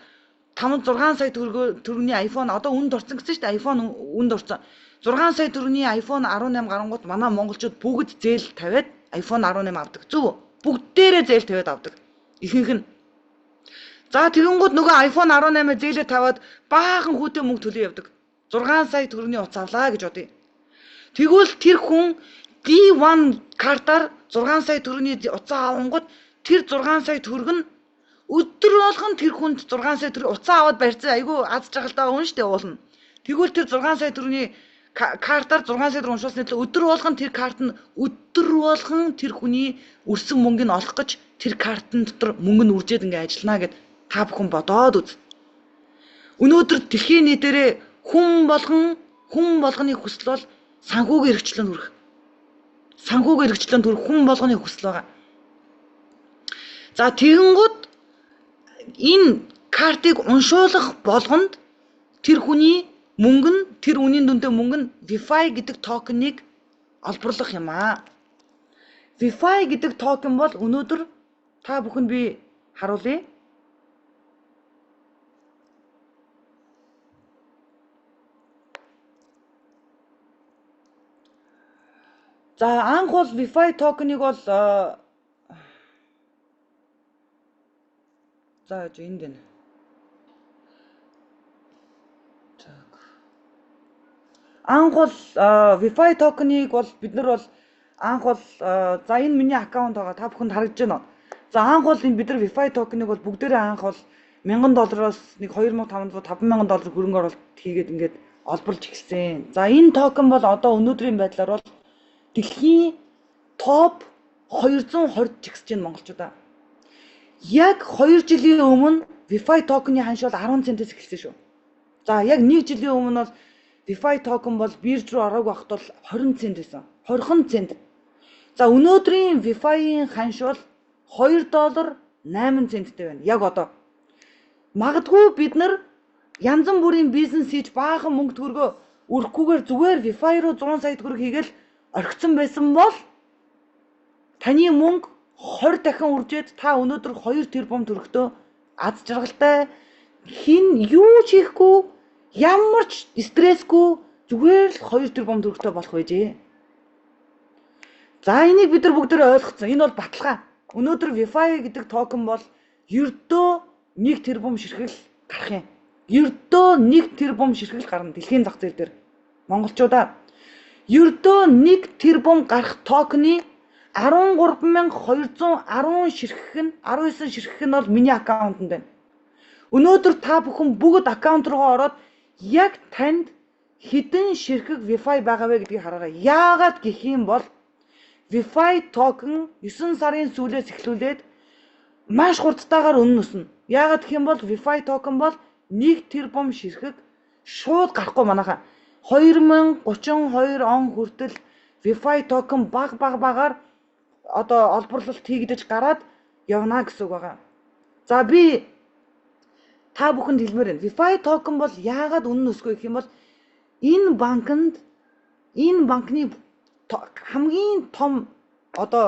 5-6 сая төгрөгийн iPhone одоо үнд орсон гэсэн чинь iPhone үнд орсон. 6 сая төгрөгийн iPhone 18 гарангууд манай монголчууд бүгд зээл тавиад iPhone 18 авдаг. Зөв үү? Бүгдээрээ зээл тавиад авдаг. Ихэнх нь. За тэгэнгүүт нөгөө iPhone 18-аа зээлээ тавиад баахан хүүтэй мөнгө төлөө явдаг. 6 сая төгрөгийн утас авлаа гэж бодъё. Тэгвэл тэр хүн D1 картаар 6 сая төгрөгийн утас авангууд тэр 6 сая төгрөг нь өдөр болгон тэр хүнд 6 сая төгрөг утас аваад барьцсан. Айгүй аз жаргалтай хүн штэ уулна. Тэгвэл тэр 6 сая төгрөгийн картаар 6 сая төгрөг уншуулсны төлөө өдөр болгон тэр карт нь өдөр болгон тэр хүний өрсөн мөнгөний олох гэж тэр картын дотор мөнгө нь үржээд ингээ ажиллана гэд та бүхэн бодоод үз. Өнөөдөр дэлхийн нийтээрээ хүн болгоны хүсэл бол санхүүгийн эрхчлөөнд хүрэх. Санхүүгийн эрхчлөөнд хүрэх хүн болгоны хүсэл байгаа. За тэгэнгүүт энэ картыг уншуулах болгонд тэр хүний мөнгө нь тэр үнийн дүнтэй мөнгө нь VeFi гэдэг токеныг олборлох юм аа. VeFi гэдэг токен бол өнөөдөр та бүхэнд би харуулъя. За анх бол VeFi токеныг бол за энд байна. Анх бол VeFi токеныг бол бид нар бол анх бол за энэ миний аккаунт байгаа та бүхэнд харагдж байна. За анх бол энэ бид нар VeFi токеныг бол бүгдээрээ анх бол $1000-оос нэг $2500 $5000 хөрөнгө оруулалт хийгээд ингээд олборлж эхэлсэн. За энэ токен бол одоо өнөөдрийн байдлаар бол дэлхийн топ 220-д жигсэж байна монголчуудаа. Яг 2 жилийн өмнө VeFi токены ханш бол 10 центээс эхэлсэн шүү. За яг 1 жилийн өмнө бол VeFi токен бол бирж руу ороогүй байхад бол 20 цент байсан. 20 цент. За өнөөдрийн VeFi-ийн ханш бол $2.8 центтэй байна. Яг одоо. Магадгүй бид нар янз бүрийн бизнес хийж баахан мөнгө төгрөгөө өрөхгүйгээр зүгээр VeFi руу 100 сая төгрөг хийгээл орхицсон байсан бол таны мөнгө 20 дахин үржээд та өнөөдөр 2 тэрбум төгрөгтөө аз жаргалтай хин юу ч хийхгүй ямар ч стрессгүй зүгээр л 2 тэрбум төгрөгтөө болох байжээ. За энийг бид нар бүгдээ ойлгоцсон. Энэ бол баталгаа. Өнөөдөр VeFi гэдэг токен бол ердөө 1 тэрбум ширхэг гарах юм. Ердөө 1 тэрбум ширхэг гарна дэлхийн зах зээл дээр. Монголчуудаа ердөө 1 тэрбум гарах токены 13210 ширхэг нь 19 ширхэг нь бол миний аккаунтанд байна. Өнөөдөр та бүхэн бүгд аккаунт руугаа ороод яг танд хэдэн ширхэг VeFi байгаа вэ гэдгийг хараарай. Яагаад гэх юм бол VeFi токен 9 сарын сүүлээс эхлүүлээд маш хурдтайгаар үнэн өснө. Яагаад гэх юм бол VeFi токен бол 1 тэрбум ширхэг шууд гарахгүй манайхаа 2032 он хүртэл VeFi токен багаар одоо олборлолт хийгдэж гараад явна гэсэн үг байгаа. За би та бүхэнд хэлмээр байна. VeFi токен бол яагаад үнэн өсгөө гэх юм бол энэ банкны хамгийн том одоо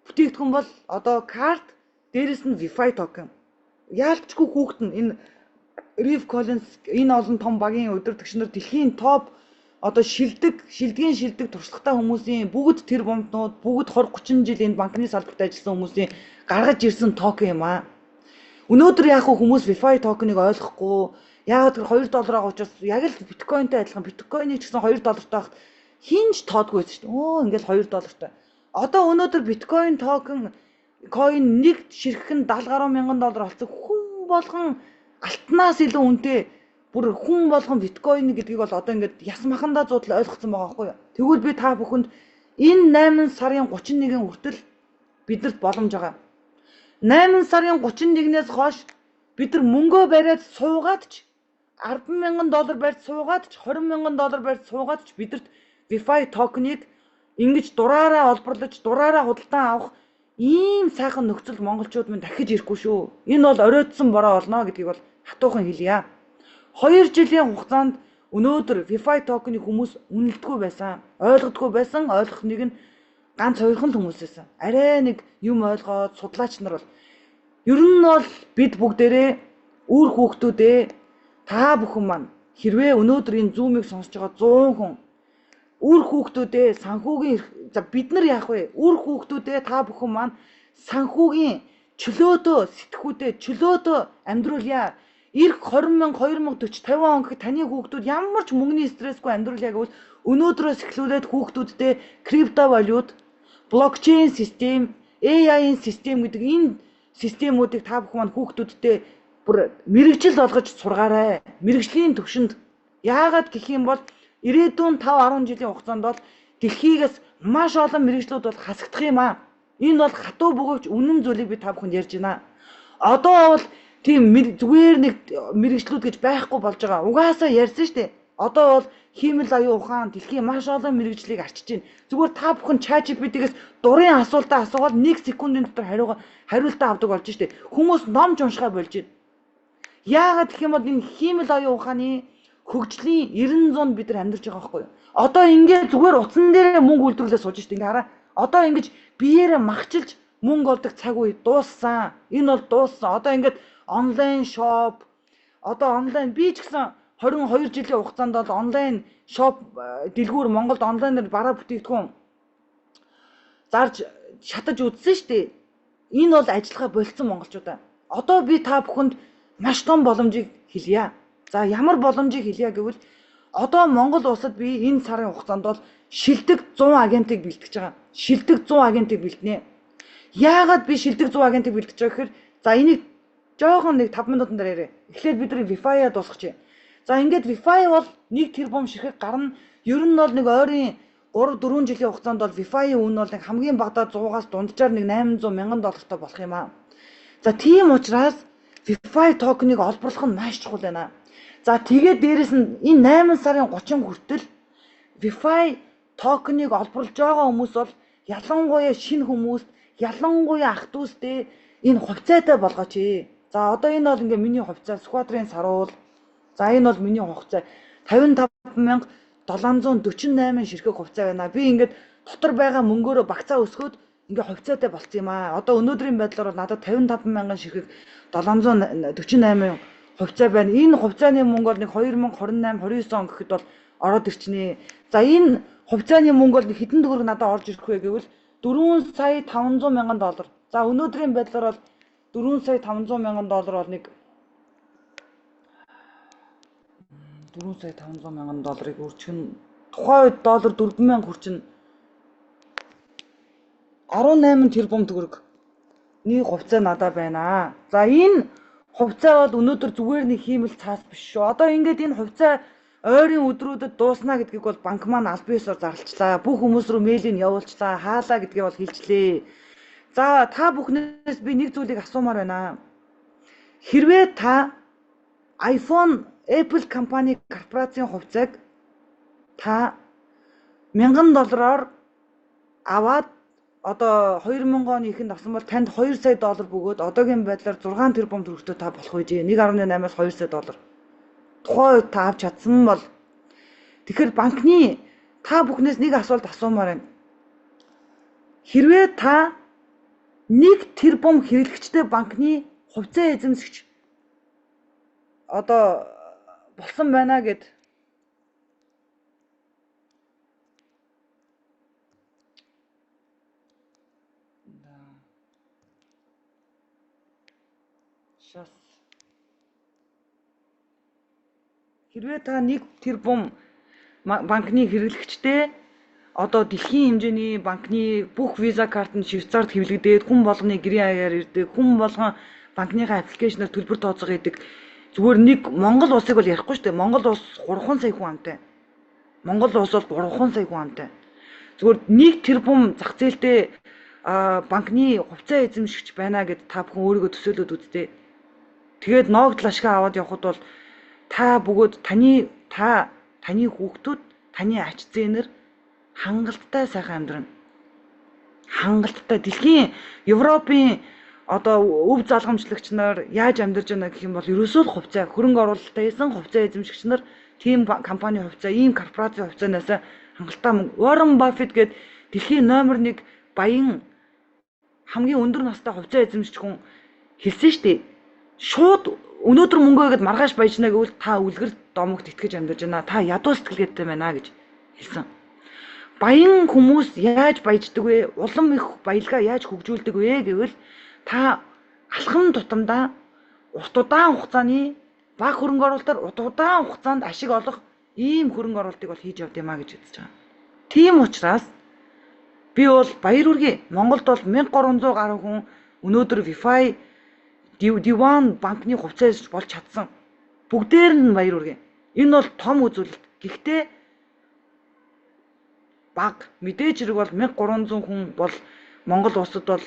бүтээгдэхүүн бол одоо карт дээрэс нь VeFi токен. Яалтчгүй хүүхэд нь энэ Reef Collins энэ олон том багийн удирдагчнаар дэлхийн топ одоо шилдэгэн туршлагатай хүмүүсийн бүгд тэр бомбнууд бүгд 20-30 жил энэ банкны салбарт ажилласан хүмүүсийн гаргаж ирсэн токен юм аа. Өнөөдөр яг хүмүүс VeFi токеныг ойлгохгүй яагаад тэр $2 байгаа учраас яг л биткойнтэй адилхан биткойны ч гэсэн $2 тахт хинж тоодгүй байсан шүү дээ. Ингээл $2 Одоо өнөөдөр биткойн токен coin нэг ширхэг нь 70 гаруй мянган доллар болсон. Хүн болгон алтнаас илүү үнэтэй бүр хүн болгон биткойн гэдгийг бол одоо ингээд яс махандаа зуудлаа ойлгоцсон байгаа байхгүй юу. Тэгвэл би та бүхэнд энэ 8 сарын 31-ний хүртэл бидэрт боломж байгаа. 8 сарын 31-ээс хойш бид нар мөнгөө бариад суугаад ч $10,000 барьж суугаад ч $20,000 барьж суугаад ч бидэрт VeFi токеныг ингэж дураараа олборлож дураараа худалдан авах ийм сайхан нөхцөл монголчууд минь дахиж ирэхгүй шүү. Энэ бол оройтсон бороо болно гэдгийг бол хатуухан хэлье. 2 жилийн хугацаанд өнөөдөр VeFi токеныг хүмүүс үнэлдэггүй байсан, ойлгодоггүй байсан, ойлгох нэг нь ганц хоёрхан хүмүүс байсан. Арай нэг юм ойлгоод судлаач нар бол ер нь бол бид бүгдээрээ үр хүүхдүүдээ та бүхэн маань хэрвээ өнөөдөр энэ зумыг сонсож байгаа 100 хүн үр хүүхдүүдээ санхүүгийн бид нар яах вэ? Үр хүүхдүүдээ та бүхэн маань санхүүгийн чөлөөтөө сэтгхүүтэй чөлөөтөө амьдруулъя. Ирэх 20,000 2040 50 он гэхэд таны хүүхдүүд ямар ч мөнгөний стрессгүй амьдруулъя гэвэл өнөөдрөөс эхлүүлээд хүүхдүүдтэй криптовалют, блокчейн систем, AI-ийн систем гэдэг энэ системүүдийг та бүхэн маань хүүхдүүдтэй бүр мэрэгжил болгож сургаарай. Мэрэгжлийн төвшөнд яагаад гэх юм бол ирээдүйн 5-10 жилийн хугацаанд бол дэлхийгээс маш олон мэрэгжлүүд бол хасагдах юм аа. Энэ бол хатуу бөгөөж үнэн зүйлийг би та бүхэнд ярьж байна. Одоо бол тийм зүгээр нэг мэрэгжлүүд гэж байхгүй болж байгаа. Угаасаа ярьсан шүү дээ. Одоо бол хиймэл аюун ухаан дэлхийн маш олон мэрэгжлийг арчиж байна. Зүгээр та бүхэн ChatGPT-гээс дурын асуултаа асуувал 1 секундын дотор хариултаа авдаг болж шүү дээ. Хүмүүс ном уншихаа болж байна. Яагаад гэх юм бол энэ хиймэл аюун ухааны хөгжлийн 90-100 бид нар амьдарч байгаа байхгүй юу? Одоо ингээд зүгээр утсан дээрээ мөнгө үйлдвэрлээ сууж штэ ингээ хараа. Одоо ингэж биеэрээ магчилж мөнгө олдог цаг үе дууссан. Энэ бол дууссан. Одоо ингээд онлайн шоп, одоо онлайн би ч гэсэн 22 жилийн хугацаанд бол онлайн шоп дэлгүүр Монголд онлайнаар бараа бүтээгдэхүүн зарж шатаж үзсэн шүү дээ. Энэ бол ажиллагаа болцсон монголчуудаа. Одоо би та бүхэнд маш том боломжийг хэлье. За ямар боломжийг хэлье гэвэл одоо Монгол улсад би энэ сарын хугацаанд бол шилдэг 100 агентыг бэлтгэж байгаа. Шилдэг 100 агентыг бэлтнэ. Яагаад би шилдэг 100 агентыг бэлтгэж байгаа гэхээр за энийг жоохон нэг 5 минутын дараа ярэ. Эхлээд бид нар Wi-Fi-а дуусгачих. За ингээд Wi-Fi бол 1 тэрбум ширхэг гарна. Ер нь бол нэг ойрын 3-4 жилийн хугацаанд бол Wi-Fi үн бол нэг хамгийн багадаа 100-аас дунджаар нэг 800 мянган доллартай болох юм аа. За тийм учраас Wi-Fi токеныг олборлох нь маш чухал байна. За тэгээд дээрэс нь энэ 8 сарын 30 хүртэл Wi-Fi токеныг олборлож байгаа хүмүүс бол ялангуяа шинэ хүмүүс, ялангуяа ах дүүстэй энэ хувьцаатай болгооч. За одоо энэ бол ингээ миний хувьцаа Сүхбаатарын саруул. За энэ бол миний хувьцаа 55,748 ширхэг хувьцаа байна. Би ингээд дотор байгаа мөнгөөрөө багцаа өсгөөд ингээ хувьцаатай болцсон юм аа. Одоо өнөөдрийн байдлаар бол надад 55,000 ширхэг 748 хувьцаа байна. Энэ хувьцааны мөнгө бол нэг 2028-29 он гэхэд бол ороод ирчихнэ. За энэ хувьцааны мөнгө бол хэдэн төгрөг надад орж ирэх вэ гэвэл 4 сая 500 мянган доллар. За өнөөдрийн байдлаар бол 4 сая 500 мянган доллар бол нэг 4 сая 500 мянган долларыг үржих нь тухайн үед доллар 4,000 хүрчин 18 тэрбум төгрөг нэг хувьцаа надад байна. За энэ хувьцаа бол өнөөдөр зүгээр нэг хиймэл цаас биш шүү. Одоо ингээд энэ хувьцаа ойрын өдрүүдэд дууснаа гэдгийг бол банк маань аль биесээр зарлцлаа. Бүх хүмүүс рүү мэйлийг явуулчлаа. Хаалаа гэдгийг бол хэлжлээ. За та бүхнээс би нэг зүйлийг асуумаар байна. Хэрвээ та iPhone Apple компани корпорацийн хувьцааг та $1000 аваад одоо 2000 оны ихэнд авсан бол танд 2 сая доллар бөгөөд одоогийн байдлаар 6 тэрбум төгрөгтэй та болох үе. 1.8-аас 2 сая доллар. Тухайн үед та авч чадсан бол тэгэхээр банкны та бүхнээс нэг асуулт асуумаар байна. Хэрвээ та 1 тэрбум хэрэглэгчтэй банкны хувьцаа эзэмсэгч одоо болсон байна гэд хэрвээ та 1 тэрбум банкны хэрэглэгчтэй одоо дэлхийн хэмжээний банкны бүх виза карт нь Швейцарт хэвлэгдээд хүн болгоны гэрийн хаягаар ирдэг, хүн болгон банкныхаа аппликейшнээр төлбөр тооцоогоо хийдэг. Зүгээр нэг Монгол улсыг бол ярихгүй шүү дээ. Монгол улс 3 сая хүн амтай. Монгол улс бол 3 сая хүн амтай. Зүгээр 1 тэрбум зах зээлтэй банкны хувьцаа эзэмшигч байна гэд та бүхэн өөрийгөө төсөөлөд үзтээ. Тэгээд ногдол ашгаа аваад явхад бол та бөгөөд таны хүүхдүүд, таны ач зээнэр хангалттай сайхан амьдрна. Хангалттай дэлхийн Европын одоо өв залгамжлагч нар яаж амьдарч байна гэх юм бол ерөөсөө хувьцаа хөрөнгө оруулалтаа хийсэн хувьцаа эзэмшигч нар тийм компани хувьцаа, ийм корпорацийн хувьцаанаас хангалттай мөнгө. Warren Buffett гээд дэлхийн номер 1 баян хамгийн өндөр настай хувьцаа эзэмшигч хүн хэлсэн шүү дээ. Шууд өнөөдөр мөнгөө гээд маргааш баяжна гэвэл та үлгэр домогт итгэж амьдарч байна. Та ядуу сэтгэлгээтэй байна гэж хэлсэн. Баян хүмүүс яаж баяждаг вэ? Улам их баялгаа яаж хөгжүүлдэг вэ гэвэл та алхам тутамдаа урт удаан хугацааны бага хөрөнгө оруулалтаар урт удаан хугацаанд ашиг олох ийм хөрөнгө оруулалтыг бол хийж явд юмаа гэж үзэж байгаа. Тийм учраас би бол баяр үргээ Монголд бол 1300 гаруй хүн өнөөдөр Wi-Fi D1 банкны хувьцаа болж чадсан. Бүгдээр нь баяр үргээ. Энэ бол том үзүүлэлт. Гэхдээ баг мэдээж хэрэг бол 1300 хүн бол Монгол улсад бол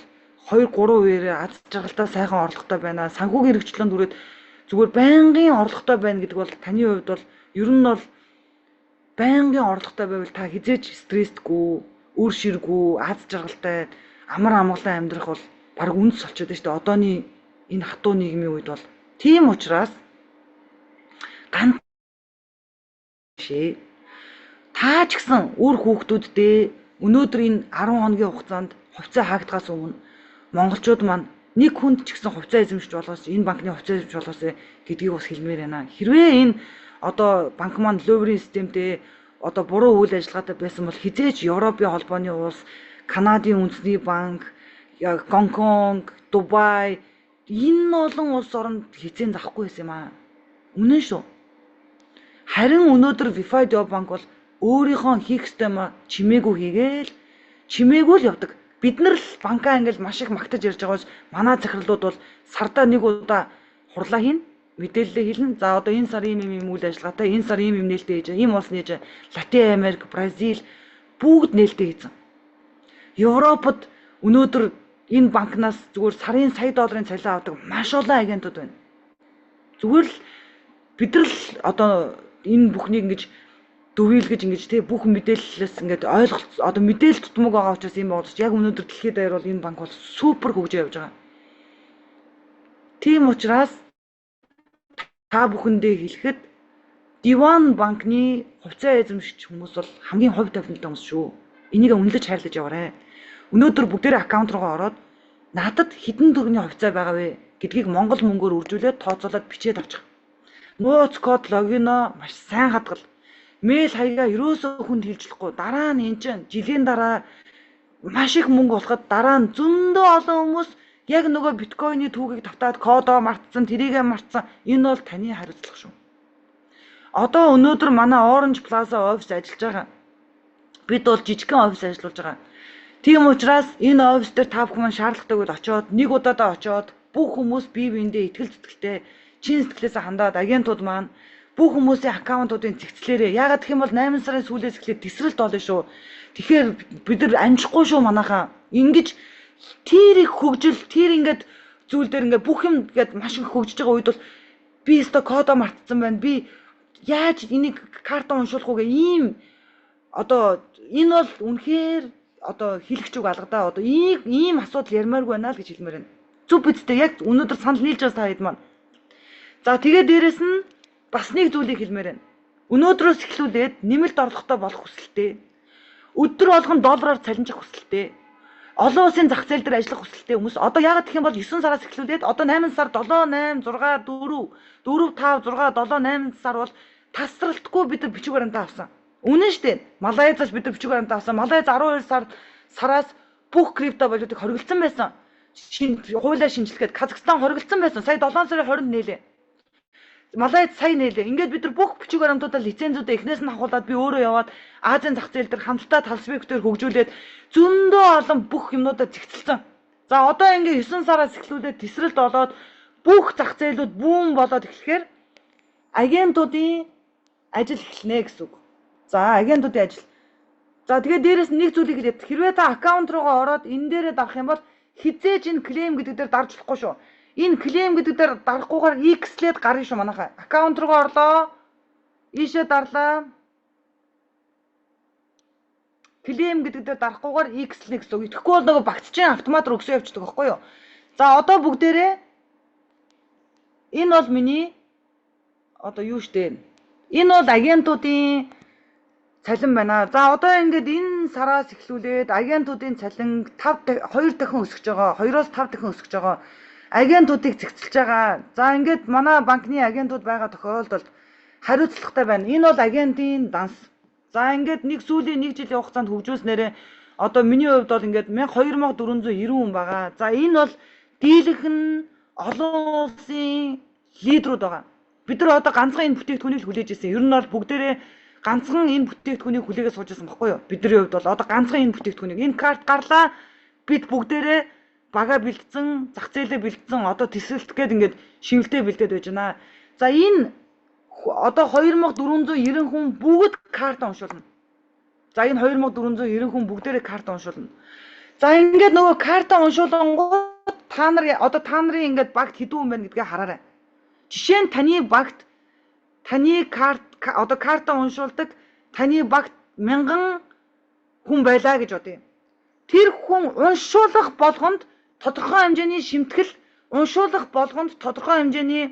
2-3 үеэрээ аз жаргалтай сайхан орлоготой байна. Санхүүгийн хэрэгчлэн түрээд зүгээр байнгын орлоготой байна гэдэг бол таны хувьд бол ер нь бол байнгын орлоготой байвал та хизээч стресстгүй, үр ширгүй, аз жаргалтай амар амгалан амьдрах бол баг үнс болчиход байна шүү дээ. Одооний энэ хатуу нийгмийн үед бол тийм учраас ганц жишээ. Та ч гэсэн үр хүүхдүүддээ өнөөдөр энэ 10 хоногийн хугацаанд хувьцаа хаагдахаас өмнө монголчууд маань нэг хүнд ч гэсэн хувьцаа эзэмшиж болохоос энэ банкны хувьцаа эзэмшиж болохоос гэдгийг бас хэлмээр байна. Хэрвээ энэ одоо банк маань луврын системтэй одоо буруу үйл ажиллагаатай байсан бол хизээч Европын холбооны улс, Канадын үндэсний банк, Гонконг, Дубай энэ олон улс оронд хизээ захгүй байсан юм аа. Үнэн шүү. Харин өнөөдөр Vifidio банк бол өөрийнхөө хийх система чимээгүй хийгээл чимээгүй л явдаг. Бид нар л банкаа ингээл маш их магтаж ярьж байгаас манай захирлууд бол сардаа нэг удаа хурлаа хийн, мэдээлэлээ хэлнэ. За одоо энэ сар ийм үйл ажиллагаатай, энэ сар ийм нээлттэй хийж, ийм улс нээж, Латин Америк, Бразил бүгд нээлттэй хийсэн. Европод өнөөдөр энэ банкнаас зүгээр сарын сая долларын цалин авдаг маш олон агентууд байна. Зүгээр л бид нар л одоо энэ бүхнийг ингэж дөвийлгэж ингэж тий бүх мэдээллээс ингээд ойлголт одоо мэдээлэл тутмаг байгаа учраас юм байна. Яг өнөөдөр дэлхийд даяар бол энэ банк бол супер хөгжөө явж байгаа. Тийм учраас та бүхэндээ хэлэхэд Диван банкны хувьцаа эзэмшигч хүмүүс бол хамгийн хувь тавилантай хүмүүс шүү. Энийг үнэлж хайрлаж яваарэ. Өнөөдөр бүгдээрээ аккаунт руугаа ороод надад хэдэн төгрөгийн хувьцаа байгаа вэ гэдгийг монгол мөнгөөр үржүүлээд тооцоолоод бичээд авчих. Нууц код логино маш сайн хадгал. Мэйл хаягаа ерөөсөө хүнд хэлж болохгүй. Дараа нь энэ чинь жилийн дараа маш их мөнгө болоход дараа нь зөндөө олон хүмүүс яг нөгөө биткойны түүхийг тавтаад кодоо мартсан, тэрийгэ мартсан. Энэ бол таны хариуцлага шүү. Одоо өнөөдөр манай Orange Plaza офис ажиллаж байгаа. Бид бол жижигхэн офис ажиллуулж байгаа. Тийм учраас энэ офис дээр та бүхэн шаардлагатай үед очиод нэг удаадаа очиод бүх хүмүүс бие биендээ итгэл зүтгэлтэй чин сэтгэлээсээ хандаад агентууд маань бүх хүмүүсийн аккаунтуудын цэгцлээрээ ягаад гэх юм бол 8 сарын сүүлээс эхлээд тесрэлт болно шүү. Тэгэхээр бид нар амжихгүй шүү манайхаа. Ингэж тэр их хөгжил тэр ингээд зүйл дээр ингээд бүх юм ингээд маш их хөгжиж байгаа үед бол би өстө кодо мартсан байна. Би яаж энийг карта уншуулах үгээ ийм одоо энэ бол үнэхээр одоо хэлэх зүг алгадаа одоо ийм асуудал ярмааргүй байна л гэж хэлмээр байна. Зүг бидтэй яг өнөөдөр санал нийлж байгаа та хэд маань. За тэгээд дээрэс нь бас нэг зүйлийг хэлмээр байна. Өнөөдрөөс эхлүүлээд нэмэлт орлоготой болох хүсэлтэй. Өдөр болгон доллараар цалинжих хүсэлтэй. Олон улсын зах зээл дээр ажиллах хүсэлтэй хүмүүс одоо яагаад гэх юм бол 9 сараас эхлүүлээд одоо 8 сар 7 8 6 4 4 5 6 7 8 сар бол тасралтгүй бид нар бичиг баримтаа авсан. Үнэн шүү дээ. Малайзаас бид нар бичиг баримтаа авсан. Малайз 12 сараас бүх крипто валютыг хоригдсан байсан. Хуулиа шинжилгээд Казахстан хоригдсан байсан. Сая 7 сарын 20-нд нээлээ. Малайз сая нээлээ. Ингээд бид нар бүх бичиг баримтуудаа лицензүүдээ эхнээс нь хавуулаад би өөрөө яваад Азийн зах зээл дээр хамтдаа талсбэгтээр хөгжүүлээд зөндөө олон бүх юмнуудаа зэгцэлсэн. За одоо ингээд 9 сараас эхлүүлээд тесрэлт болоод бүх зах зээлүүд бүүн болоод эхлэхээр агентуудын ажил эхэлнэ гэсэн үг. За агентуудын ажил. За тэгээд дээрэс нэг зүйлийг хэлээд хэрвээ та аккаунт руугаа ороод энэ дээрээ дарах юм бол хизээж энэ клейм гэдэг дээр дарж болохгүй шүү. Энэ клейм гэдэг дээр дарахгүйгээр X-лээд гарна шүү манайхаа. Аккаунт руугаа орлоо. Ийшээ дарлаа. Клейм гэдэг дээр дарахгүйгээр X-лээ гэсэн үг. Тэгэхгүй бол нөгөө багцчин автомат руу өгсөн явчихдаг байхгүй юу? За одоо бүгдээрээ энэ бол миний одоо юу штэ. Энэ бол агентуудын цалин байна. За одоо ингээд энэ сараас эхлүүлээд агентуудын цалин 2 дахин өсөж байгаа. 2-оос 5 дахин өсөж байгаа. Агентуудыг зэгцэлж байгаа. За ингээд манай банкны агентууд байгаа тохиолдолд хариуцлагатай байна. Энэ бол агентийн данс. За ингээд нэг сүүлийн 1 жилийн хугацаанд хөгжүүлснээрээ одоо миний хувьд бол ингээд 2490 хүн байгаа. За энэ бол дийлэнх нь олон улсын лидерүүд байгаа. Бид нар одоо ганцхан энэ бүтээгдэхүүнийг л хүлээж ирсэн. Ер нь бол бүгдээрээ ганцхан энэ бүтээгдэхүүнийг хүлээгээ сууж байсан байхгүй юу? Бидний хувьд бол одоо ганцхан энэ бүтээгдэхүүнийг энэ карт гарлаа. Бид бүгдээрээ бага бэлдсэн, зах зээлээ бэлдсэн, одоо тесрэлт гээд ингээд шивэлтэй бэлдээд байж байна. За энэ одоо 2490 хүн бүгд карта уншуулна. За энэ 2490 хүн бүгдээрээ карта уншуулна. За ингээд нөгөө карта уншуулангууд та нарын ингээд багт хэдэн хүн байна гэдгээ хараарай. Жишээ нь таны багт таны карта уншуулдаг таны багт 1000 хүн байлаа гэж бодъё. Тэр хүн уншуулах болгонд тодорхой хэмжээний шимтгэл уншуулах болгонд тодорхой хэмжээний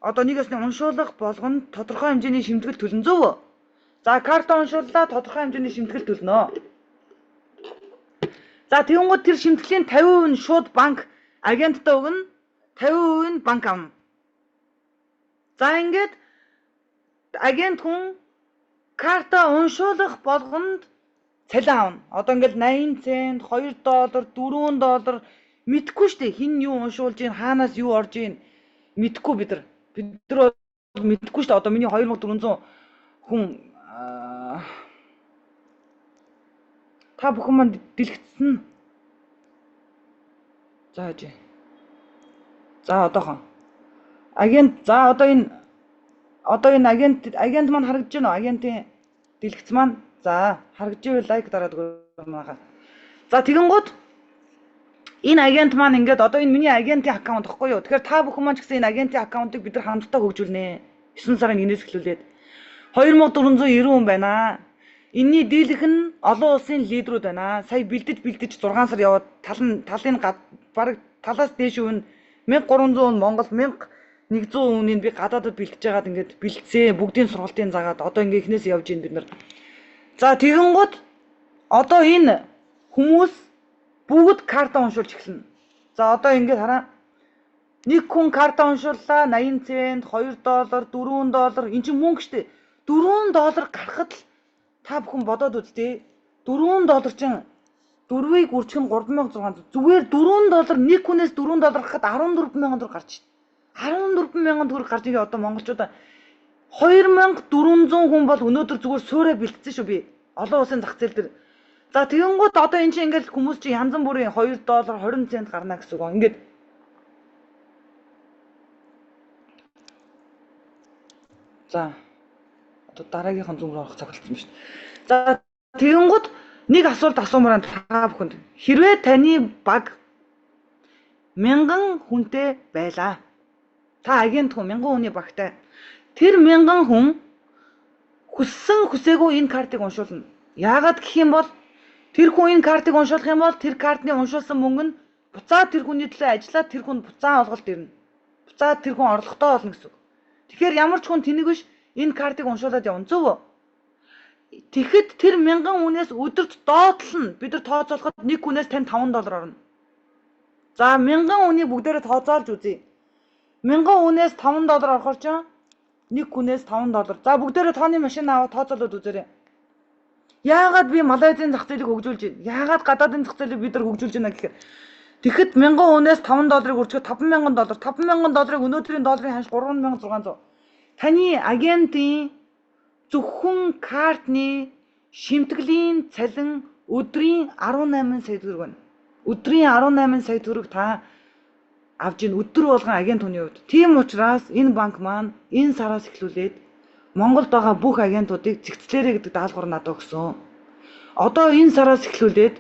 одоо нэгээс нь уншуулах болгонд тодорхой хэмжээний шимтгэл төлн зөв. За карта уншууллаа тодорхой хэмжээний шимтгэл төлнө. За тэгэнгүүт тэр шимтгэлийн 50% нь шууд банк агенттай өгнө, 50% нь банк авна. За ингээд агент хүн карта уншуулах болгонд цалин авна. Одоо ингээд 80 цент, $2, $4 мэдхгүй шүү дээ. Хин юу уншуулж ийн, хаанаас юу орж ийн мэдхгүй бид нар. Бид нар мэдхгүй шүү дээ. Одоо миний 2400 хүн та бүхэн манд дэлгэцсэн. За хаж. За одоохон. Агент за одоо энэ агент маань харагдаж байна уу? Агентийн дэлгэц маань. За харагдаж ивэл лайк дараад өгөөрэй. За тэгэнгүүт энэ агент маань ингээд одоо энэ миний агентийн аккаунт гэхгүй юу? Тэгэхээр та бүхэн маань ч гэсэн энэ агентийн аккаунтыг бид нар хамтдаа хөгжүүлнэ. 9 сарын 1-ээс эхлүүлээд 2490 хүн байна. Энийний дийлэх нь олон улсын лидерүүд байна. Сая бэлдэж 6 сар яваад талын бараг талаас дээш үн 1300 хүн Монгол 1100 хүнийг би гадаадд бэлтэж байгаад ингээд бэлдсэн. Бүгдийн сургалтын заагаад одоо ингээд эхнээс явж ийн бид нар. За тэгэнгүүт одоо энэ хүмүүс бүгд карта уншуулж эхэлнэ. За одоо ингээд хараа. Нэг хүн карта уншууллаа 80 цент, $2, $4 эн чинь мөнгө штэ. $4 гарахад л та бүхэн бодоод үзтээ. $4 чинь 4-ийг үржих нь 3600. Зүгээр $4 нэг хүнээс $4 гарахад 14000 төгрөг гарч байна. 14000 төгрөг гарч байгаа одоо монголчуудаа 2400 хүн бол өнөөдөр зүгээр суурэ бэлтсэн шүү би. Олон улсын зах зээл дээр. За тэгэнгүүт одоо эн чинь ингээл хүмүүс чинь янз бүрийн $2, 20 цент гарна гэсэн үг. Ингээд за одоо дараагийнхан зүүн рүү орох цаг болсон байна шүү дээ. За тэгэнгүүт нэг асуулт асуумаар та бүхэнд. Хэрвээ таны баг 1000 хүнтэй байлаа. Та агент хүн 1000 хүний багтай. Тэр 1000 хүн хүссэн хүсээгүй энэ картыг уншуулна. Яагаад гэх юм бол тэр хүн энэ картыг уншуулах юм бол тэр картны уншуулсан мөнгө нь буцаад тэр хүний төлөө ажиллаад тэр хүн буцаан олголт ирнэ. Буцаад тэр хүн орлоготой болно гэсэн үг. Тэгэхээр ямар ч хүн тэнэг биш энэ картыг уншуулад явна. Зөв үү? Тэгэхэд тэр 1000 хүнээс өдөрт доотлол нь бид нар тооцоолоход нэг хүнээс тань $5 орно. За 1000 хүнийг бүгдээрээ тооцоолж үзье. 1000 хүнээс $5 орохоор ч нэг хүнээс $5. За бүгдээрээ тооны машин аваад тооцоолоод үзээрэй. Яагаад би Малайзийн зах зээлийг хөгжүүлж байна? Яагаад гадаадын зах зээлийг бид нар хөгжүүлж байна гэхээр тэгэхэд 1000 хүнээс $5-ыг үржихэд $5000. $5000 өнөөдрийн долларын ханш 3600. Таны агентийн зөвхөн картны шимтгэлийн цалин өдрийн 18 сая төгрөг байна. Өдрийн 18 сая төгрөг та авж ийн өдөр болгон агент хүний хувьд. Тийм учраас энэ банк маань энэ сараас эхлүүлээд Монголд байгаа бүх агентуудыг зэгцлээрэй гэдэг даалгавар надад өгсөн. Одоо энэ сараас эхлүүлээд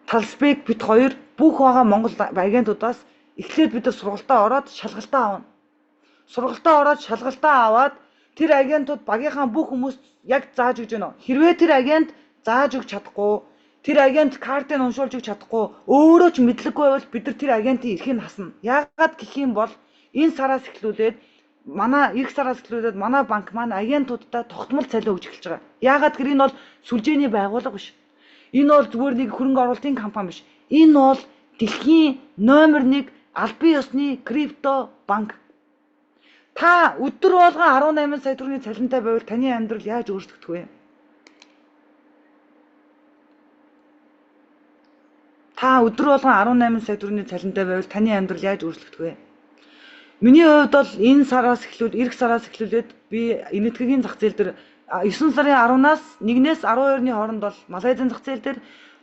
Талсбек бит хоёр бүх байгаа Монгол агентуудаас эхлээд бид нар сургалтаа ороод шалгалтаа авна. Сургалтаа ороод шалгалтаа аваад тэр агентууд багийнхаа бүх хүмүүст яг зааж өгч байна. Хэрвээ тэр агент зааж өгч чадахгүй, тэр агент картыг уншуулж өгч чадахгүй, өөрөө ч мэдлэггүй байвал бид нар тэр агентийн эрхийг хасна. Яагаад гэх юм бол энэ сараас эхлүүлээд эх сараас эхлүүлээд манай банк маань агентуудтай тогтмол цалин өгч эхэлж байгаа. Яагаад гэхээр энэ бол сүлжээний байгууллага биш. Энэ бол зүгээр нэг хөрөнгө оруулалтын компани биш. Энэ бол дэлхийн номер 1 албан ёсны крипто банк. Та өдөр болгон 18 сая төгрөгийн цалинтай байвал таны амьдрал яаж өөрчлөгдөх вэ? Та өдөр болгон 18 сая төгрөгийн цалинтай байвал таны амьдрал яаж өөрчлөгдөх вэ? Миний хувьд бол энэ сараас эх сараас эхлүүлээд би энэтхэгийн зах зээл дээр 9 сарын 10-наас 1-ээс 12-ны хооронд бол Малайзийн зах зээл дээр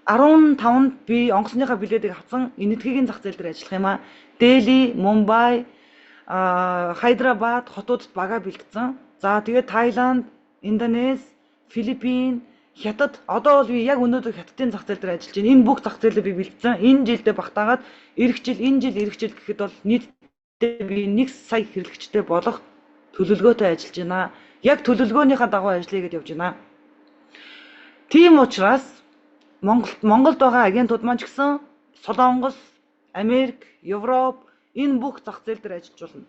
15-нд би онгоцныхаа билетийг авсан энэтхэгийн зах зээл дээр ажиллах юм а. Дели, Мумбай, Хайдрабад хотуудад бага бэлтгэсэн. За тэгээд Таиланд, Индонез, Филиппин, Хятад одоо бол би яг өнөөдөр Хятадын зах зээл дээр ажиллаж байна. Энэ бүх зах зээлээ би бэлтгэсэн. Энэ жилдээ багтаагаад эх жил гэхэд бол нийтдээ би 1 сая хэрэглэгчтэй болох төлөвлөгөөтэй ажиллаж байна. Яг төлөвлөгөөнийхөө дагуу ажиллая гэж явж байна. Тийм учраас Монголд байгаа агентууд маань ч гэсэн Солонгос, Америк, Европ энэ бүх зах зээл дээр ажиллаж болно.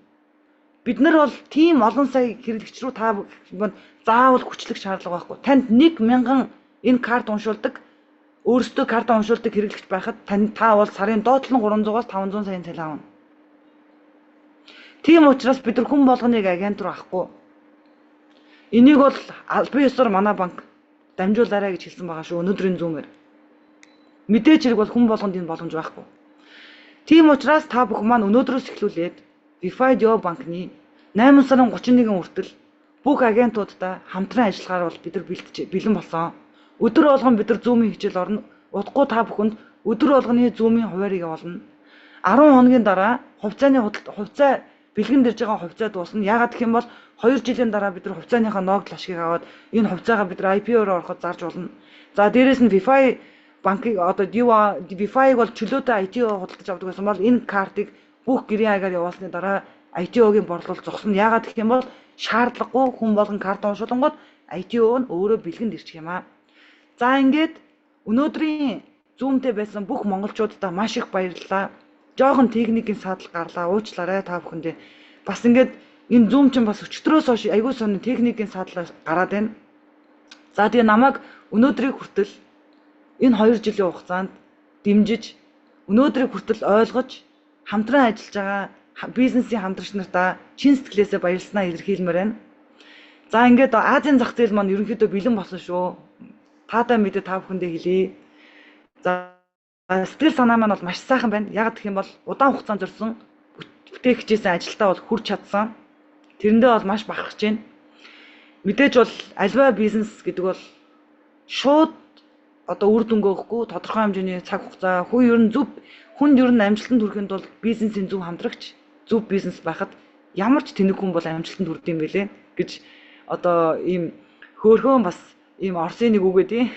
Бид нар бол тийм олон сая хэрэглэгч рүү та заавал хүчлэх шаардлага байхгүй. Танд 1,000 энэ карт уншуулдаг, өөрсдөө карта уншуулдаг хэрэглэгч байхад та бол сарын доотлон 300-аас 500 саяын цалин авна. Тийм учраас бид нар хүн болгоныг агент руу авахгүй. Энийг бол албан ёсоор манай банк дамжуулаарай гэж хэлсэн байгаа шүү өнөөдрийн зүүмээр. Мэдээж хэрэг бол хүн болгонд энэ боломж байхгүй. Тийм учраас та бүхэн маань өнөөдрөөс эхлүүлээд Vifidio банкны 8 сарын 31-ний хүртэл бүх агентуудтай хамтран ажиллахаар бол бид нар бэлэн болсон. Өдөр болгон бид нар зүүмийн хичээл орно. Удахгүй та бүхэнд өдөр болгоны зүүмийн хуваарийг явуулна. 10 хоногийн дараа хувьцаа бэлгэнд ирж байгаа хувьцаа дуусна. Яагаад гэх юм бол 2 жилийн дараа бид нар хувьцааныхаа ногдол ашгийг аваад энэ хувьцаагаа бид нар IPO-оор ороход зарж болно. За дээрэс нь Vifi банкыг одоо Vifi-г бол чөлөөтэй ITO худалдаж авдаг байсан бол энэ картыг бүх гэрийн хаягаар явуулсны дараа ITO-гийн борлуулалт зогсно. Яагаад гэх юм бол шаардлагагүй хүн болгон карт уншуулгууд ITO нь өөрөө бэлгэнд ирчих юм аа. За ингээд өнөөдрийн зүүмтэй байсан бүх монголчуудаа маш их баярлалаа. Жохон техникийн садал гарлаа. Уучлаарай та бүхэндээ. Бас ингээд энэ зүүм чинь бас өчтөрөөс хойш аягүй сонин техникийн садал гараад байна. За тэгээ намайг өнөөдрийг хүртэл энэ 2 жилийн хугацаанд дэмжиж өнөөдрийг хүртэл ойлгож хамтран ажиллаж байгаа бизнесийн хамтрагч нартаа чин сэтгэлээсээ баярлснаа илэрхийлмээр байна. За ингээд Азийн зах зээл маань ерөнхийдөө бэлэн болсон шүү. Таатай мэдээ та бүхэндээ хэлье. За сэтгэл санаа маань бол маш сайхан байна. Яг гэх юм бол удаан хугацаанд зорьсон бүтээгчээсээ ажилдаа бол хүрч чадсан. Тэрэндээ бол маш бахархаж байна. Мэдээж бол альва бизнес гэдэг бол шууд одоо үр дүнгээ өгөхгүй тодорхой хэмжээний цаг хугацаа хүнд ер нь амжилтанд хүрэхэд бол бизнесийн зөв хамтрагч зөв бизнес байхад ямар ч тэнэг хүн бол амжилтанд хүрдэг юм бэлээ гэж одоо ийм хөөрхөн бас ийм Орсын нэг үг гэдэг.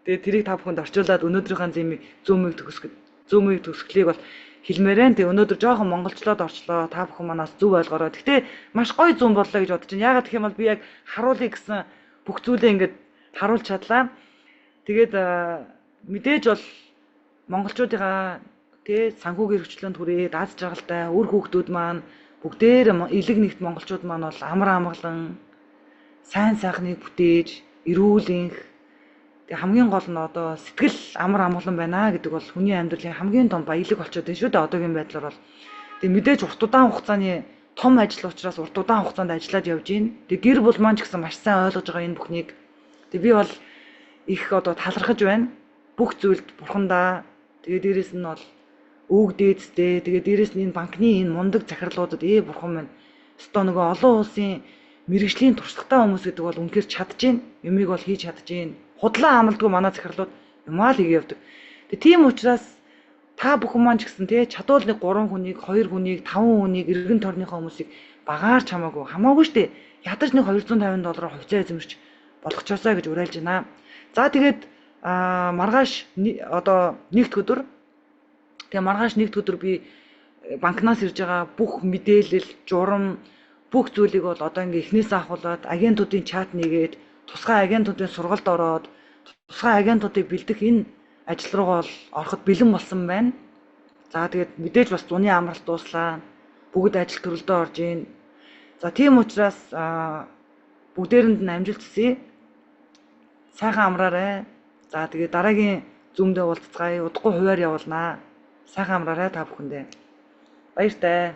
Тэгээ тэрийг та бүхэнд орчуулад өнөөдрийнхээ зүүмийг төгсгөлийг бол хэлмээр байна. Тэгээ өнөөдөр жоохон монголчлоод орчлоо. Та бүхэн манаас зөв ойлгоорой. Гэхдээ маш гоё зүүм боллоо гэж бодож байна. Яагаад гэх юм бол би яг харуулъя гэсэн бүх зүйлээ ингээд харуулж чадлаа. Тэгээд мэдээж бол монголчуудынхаа санхүүгийн хэрэгчлээнд хүрээд аз жаргалтай үр хүүхдүүд маань бүгдээр элэг нэгт монголчууд маань бол амар амгалан сайн сайхныг бүтээж эрүүлэнх хамгийн гол нь одоо сэтгэл амар амгалан байна гэдэг бол хүний амьдралын хамгийн том баялаг болчиход байна шүү дээ одоогийн байдлаар бол. Тэг мэдээж урт удаан хугацааны том ажил учраас урт удаан хугацаанд ажиллаад явж гин. Тэг гэр бүл маань ч гэсэн маш сайн ойлгож байгаа энэ бүхнийг. Тэг би бол их одоо талархаж байна. Бүх зүйлд бурхандаа тэгээ дээрэс нь бол өвөг дээдстэй тэгээ дээрэс нь энэ банкны энэ мундаг захирлуудад бурхан минь өстой нөгөө олон улсын мэрэгжлийн туршлагатай хүмүүс гэдэг бол үнэхээр чадчихээн. Юмыг бол хийж чадчихээн. Худлаа амалдгүй манай захирлууд юмаа л хийгээд явдаг. Тэгээ тийм учраас та бүхэн маань ч гэсэн чадвал нэг 3 хүнийг, 2 хүнийг, 5 хүнийг эргэн тойрныхоо хүмүүсийг багаарч хамаагүй штэ. Ядаж нэг $250 хувьцаа эзэмшиж болгочоосоо гэж уриалж байна. За тэгээд маргааш одоо нэгд өдөр би банкнаас ирж байгаа бүх мэдээлэл, журам, бүх зүйлийг бол одоо ингээ эхнээсээ ахуулаад агентуудын чат нэгээд тусгай агентуудын сургалт ороод тусгай агентуудыг бэлдэх энэ ажил руугаа бол ороход бэлэн болсон байна. За тэгээд мэдээж бас зуны амралт дууслаа. Бүгд ажил төрөлдөө орж ийн. За тийм учраас бүгдээрэнд нь амжилт хүсье. Сайхан амраарай. За тэгээд дараагийн зүүмдээ уулзцгаая. Удахгүй хуваар явуулнаа. Сайхан амраарай та бүхэндээ. Баяртай.